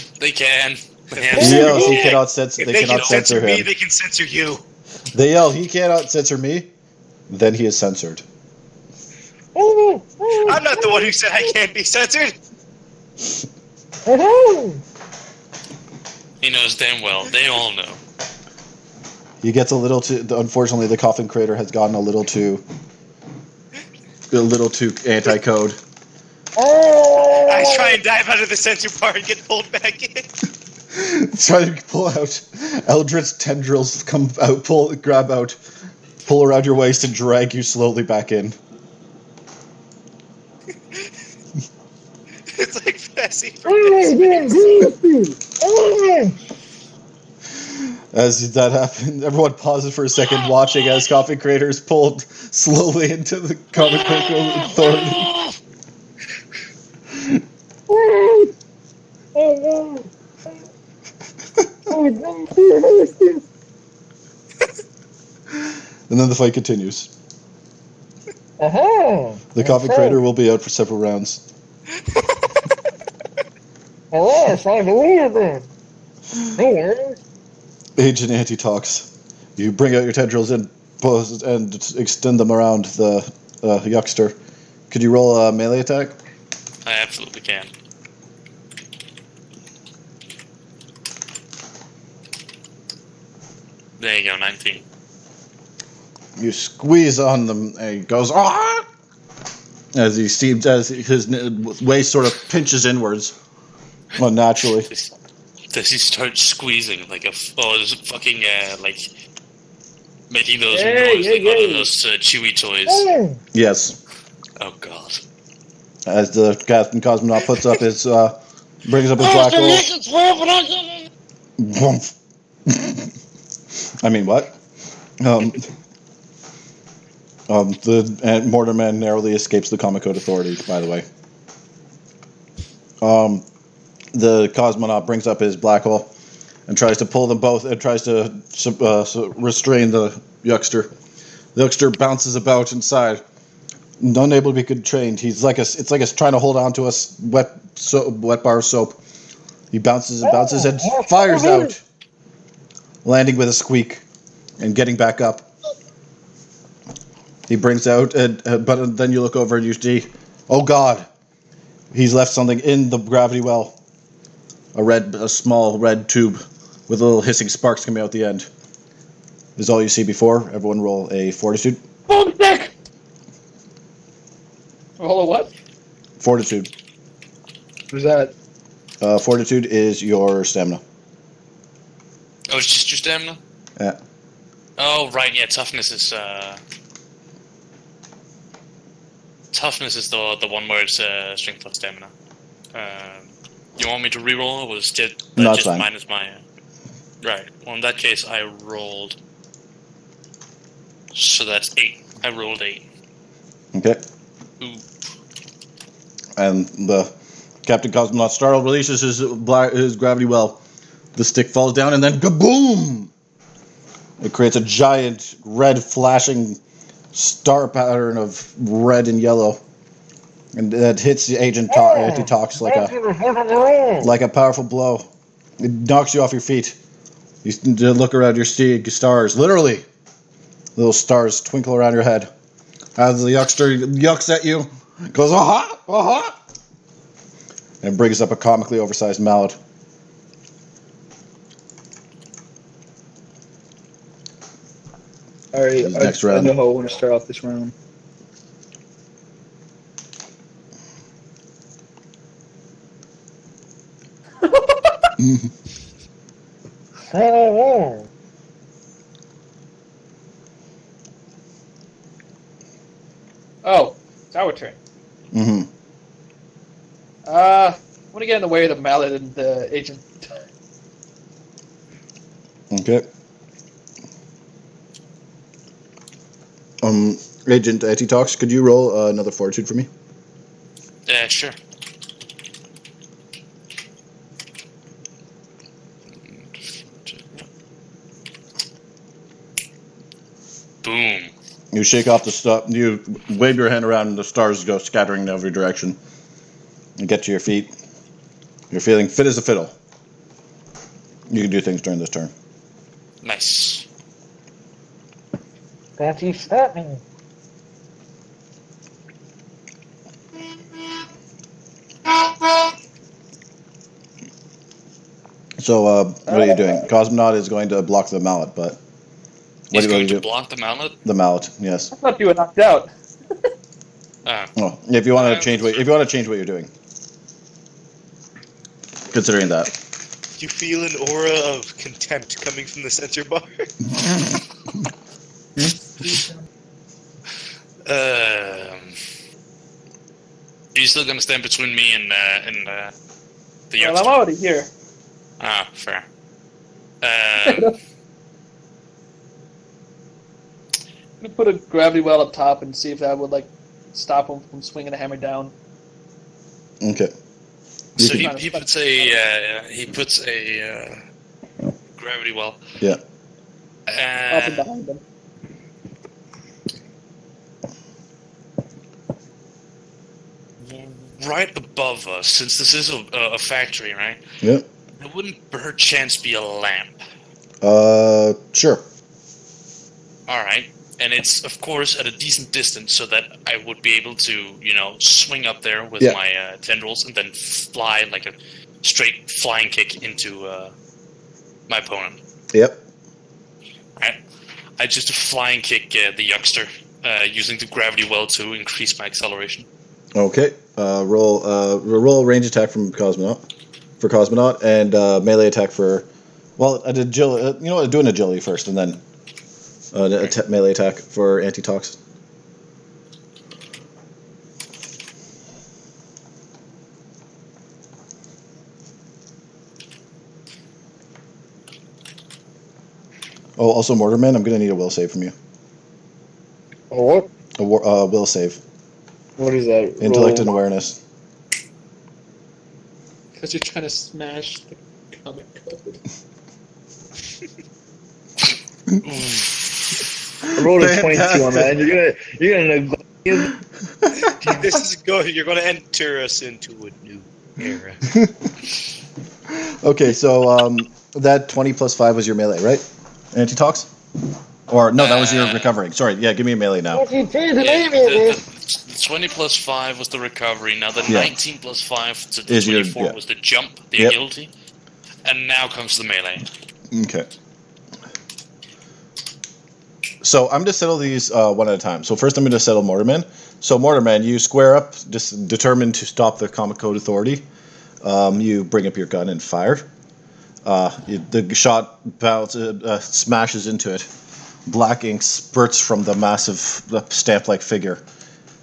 He yells, he cannot censor. They cannot censor me, him. they can censor you. They yell, he cannot censor me. Then he is censored. I'm not the one who said I can't be censored. He knows damn well. They all know. He gets a little too. Unfortunately, the Coffin Crater has gotten a little too anti-code. I try and dive out of the censor bar and get pulled back in. Try to pull out. Eldritch tendrils come out, grab out, pull around your waist, and drag you slowly back in. It's like Fessy from As that happened, everyone pauses for a second, watching as Coffee Creator is pulled slowly into the Comic Book Authority. And then the fight continues. The Coffee Creator will be out for several rounds. Yes, I believe it. Agent Anti-Tox. You bring out your tendrils and extend them around the Yuckster. Could you roll a melee attack? I absolutely can. There you go, 19. You squeeze on them, and he goes, "Ah!" as his waist sort of pinches inwards, unnaturally. Does he start squeezing like is it fucking like making those noises like one of those chewy toys? Yes. Oh god. As the Captain Cosmonaut puts up his, brings up his black hole. I mean, what? The Mortarman narrowly escapes the Comic Code Authority, by the way. The Cosmonaut brings up his black hole and tries to pull them both and tries to restrain the Yuckster. The Yuckster bounces about inside, unable to be contained. It's like trying to hold on to a wet bar of soap. He bounces and bounces and fires out, landing with a squeak and getting back up. He brings out, but then you look over and you see, oh god, he's left something in the gravity well. A small red tube with little hissing sparks coming out the end. This is all you see before. Everyone roll a fortitude. Boomstick! Roll a what? Fortitude. Who's that? Fortitude is your stamina. Oh, it's just your stamina? Yeah. Oh, right, yeah, toughness is the one where it's strength plus stamina. You want me to reroll, or was it No, it's just fine. minus my... Right, well, in that case, I rolled... So that's 8. I rolled 8. Okay. Ooh. And the Captain Cosmonaut Startle releases his gravity well. The stick falls down and then kaboom! It creates a giant red flashing star pattern of red and yellow. And that hits the agent Antitox like a powerful blow. It knocks you off your feet. You look around your stars. Literally. Little stars twinkle around your head. As the youngster yucks at you, goes, aha! Aha! And brings up a comically oversized mallet. Alright, Next I round. know how I want to start off this round. Oh, it's our turn. Mm-hmm. I want to get in the way of the mallet and the agent. Okay. Agent Antitox, could you roll another fortitude for me? Yeah, sure. Boom. You shake off the stuff. You wave your hand around, and the stars go scattering in every direction. You get to your feet. You're feeling fit as a fiddle. You can do things during this turn. Nice. Fancy stop me. So, what are you doing? Cosmonaut is going to block the mallet, but He's what going do to you do? block the mallet. The mallet, yes. I thought you were knocked out. Oh, if you want to change what you're doing, considering that. You feel an aura of contempt coming from the center bar. Are you still going to stand between me and the Well, youngster? I'm already here. Ah, fair. I'm gonna put a gravity well up top and see if that would stop him from swinging the hammer down. Okay. So can- he puts a gravity well. Yeah. Up and behind him. Right above us, since this is a factory, right? Yeah. There wouldn't per chance be a lamp. Sure. All right, and it's of course at a decent distance, so that I would be able to, swing up there with Yeah. my tendrils and then fly like a straight flying kick into my opponent. Yep. Right? I just flying kick the youngster using the gravity well to increase my acceleration. Okay. Roll range attack from Cosmonaut, and melee attack for. Well, I did agility. Do an agility first, and then melee attack for Antitox. Oh, also Mortarman, I'm gonna need a will save from you. Oh, what? A will save. What is that? Intellect and Roll. awareness. Because you're trying to smash the comic code. I rolled a 22 on that, and you're gonna neglect. This is good. You're going to enter us into a new era. Okay, so that 20 plus 5 was your melee, right? Antitox? Or no, that was your recovering. Sorry, yeah, give me a melee now. If you change the Yeah, name of this, the 20 plus 5 was the recovery. Now the Yeah. 19 plus 5 to the Is your- 24 yeah. was the jump, the Yep. agility. And now comes the melee. Okay. So I'm going to settle these one at a time. So first I'm going to settle Mortarman. So Mortarman, you square up, just determined to stop the Comic Code Authority. You bring up your gun and fire. The shot smashes into it. Black ink spurts from the massive stamp-like figure.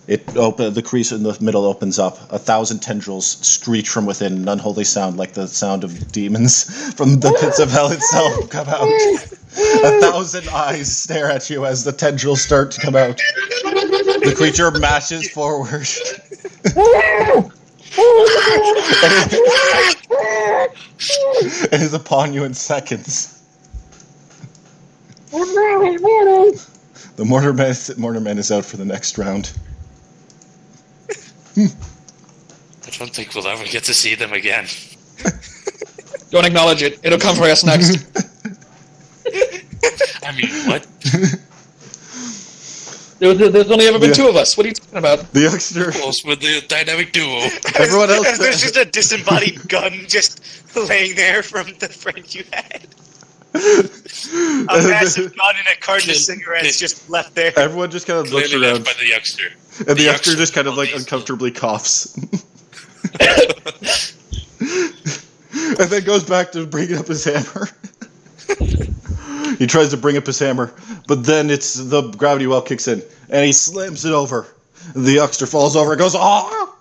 The crease in the middle opens up. 1,000 tendrils screech from within, an unholy sound like the sound of demons from the pits of hell itself come out. 1,000 eyes stare at you as the tendrils start to come out. The creature mashes forward. It is upon you in seconds. The Mortarman is out for the next round. I don't think we'll ever get to see them again. Don't acknowledge it. It'll come for us next. I mean, what? There's only ever been two of us. What are you talking about? The youngster. Close with the dynamic duo. Everyone else. There's just a disembodied gun just laying there from the friend you had. A massive gun and a carton of cigarettes just left there. Everyone just kind of looks Clearly around. left by the youngster. And the youngster just kind of like uncomfortably coughs. And then goes back to bringing up his hammer. He tries to bring up his hammer, but then the gravity well kicks in, and he slams it over. The youngster falls over and goes, "Ah!"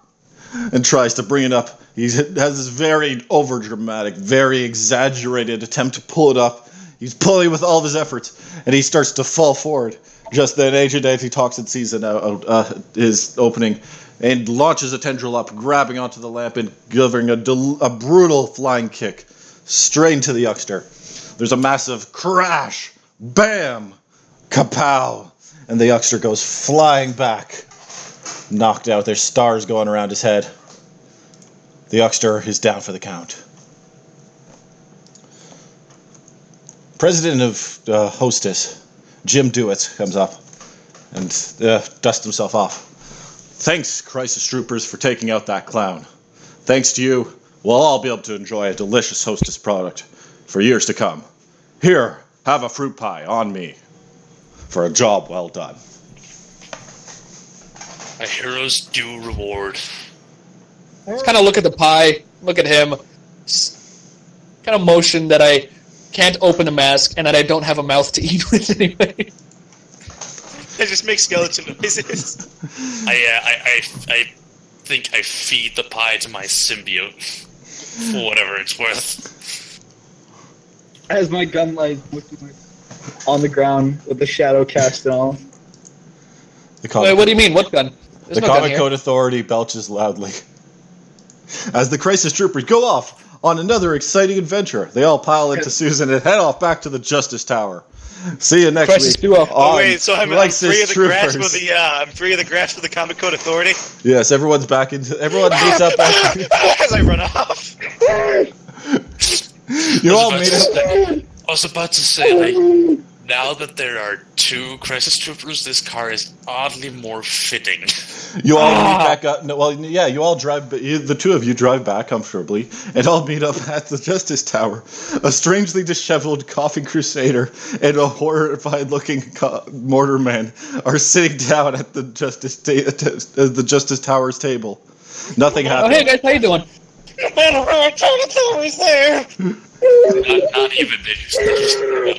and tries to bring it up. He has this very overdramatic, very exaggerated attempt to pull it up. He's pulling with all of his efforts, and he starts to fall forward. Just then, Agent Antitoxin sees his opening and launches a tendril up, grabbing onto the lamp and delivering a brutal flying kick straight into the youngster. There's a massive crash, bam, kapow, and the youngster goes flying back, knocked out. There's stars going around his head. The youngster is down for the count. President of Hostess, Jim Dewitt, comes up and dusts himself off. Thanks, Crisis Troopers, for taking out that clown. Thanks to you, we'll all be able to enjoy a delicious Hostess product for years to come. Here, have a fruit pie on me for a job well done. A hero's due reward. Just kind of look at the pie, look at him, kind of motion that I can't open a mask and that I don't have a mouth to eat with anyway. I just make skeleton noises. I think I feed the pie to my symbiote for whatever it's worth. As my gun lies on the ground with the shadow cast and all. Wait, what do you mean? What gun? There's The no gun Comic here. Code Authority belches loudly. As the Crisis Troopers go off on another exciting adventure, they all pile into Susan and head off back to the Justice Tower. See you next Crisis week. Duo. Oh wait, so I'm Crisis free of the grasp of Troopers. the I'm free of the grasp of the Comic Code Authority. Yes, everyone meets up back. As I run off. You all meet up. I was about to say, like, now that there are two Crisis Troopers, this car is oddly more fitting. You all meet back up. No, well, yeah, you all drive. The two of you drive back comfortably, and all meet up at the Justice Tower. A strangely disheveled coughing crusader and a horrified-looking mortarman are sitting down at the Justice Tower's table. Nothing Oh, happened. hey guys, how you doing? Not even. They just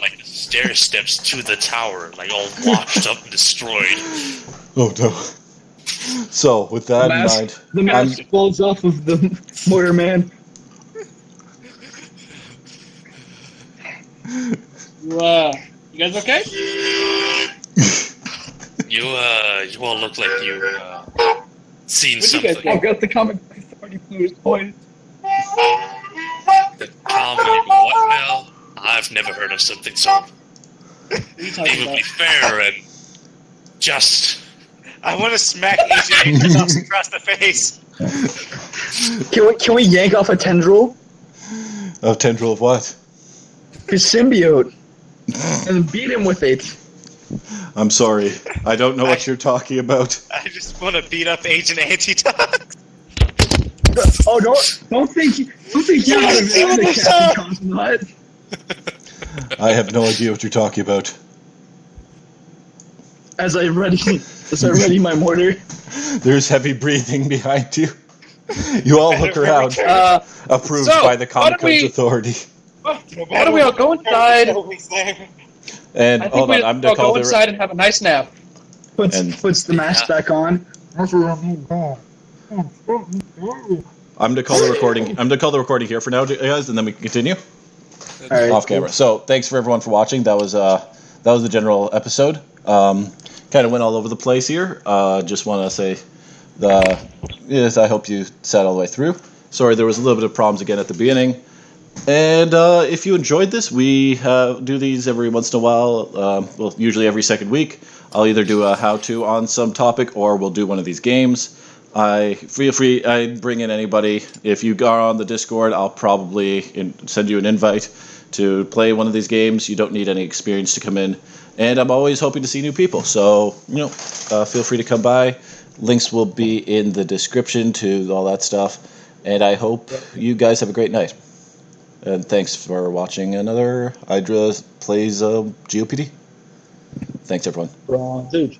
like the stair steps to the tower, like all washed up and destroyed. Oh no. So, with that in mind, The mask falls off of the mortar man. Wow. You guys okay? You all look like you seen What'd you guys something. I've got the comic authority fluid point. The comedy, what now? I've never heard of something so evenly fair and just. I want to smack Agent Antitoxin across the face. Can we yank off a tendril? a tendril of what? His symbiote. And beat him with it. I'm sorry. I don't know what you're talking about. I just want to beat up Agent Antitoxin. Oh, don't think you're out of it, Captain Cosmonauts. I have no idea what you're talking about. As I ready my mortar. There's heavy breathing behind you. You all look around. Approved So, by the why don't Common Code's we- authority. Why don't we all go inside? And I think hold we on, I'm all gonna call go the. inside and have a nice nap. Puts the mask back on. That's what I mean, man. I'm gonna call the recording. I'm gonna call the recording here for now, guys, and then we can continue All right, off camera. So thanks for everyone for watching. That was the general episode. Kind of went all over the place here. Just want to say, yes, I hope you sat all the way through. Sorry, there was a little bit of problems again at the beginning. And if you enjoyed this, we do these every once in a while. Well, usually every second week. I'll either do a how-to on some topic, or we'll do one of these games. Feel free. I bring in anybody. If you are on the Discord, I'll probably send you an invite to play one of these games. You don't need any experience to come in, and I'm always hoping to see new people. So feel free to come by. Links will be in the description to all that stuff. And I hope you guys have a great night. And thanks for watching another Hydra Plays GOPD. Thanks, everyone. Bronze Age.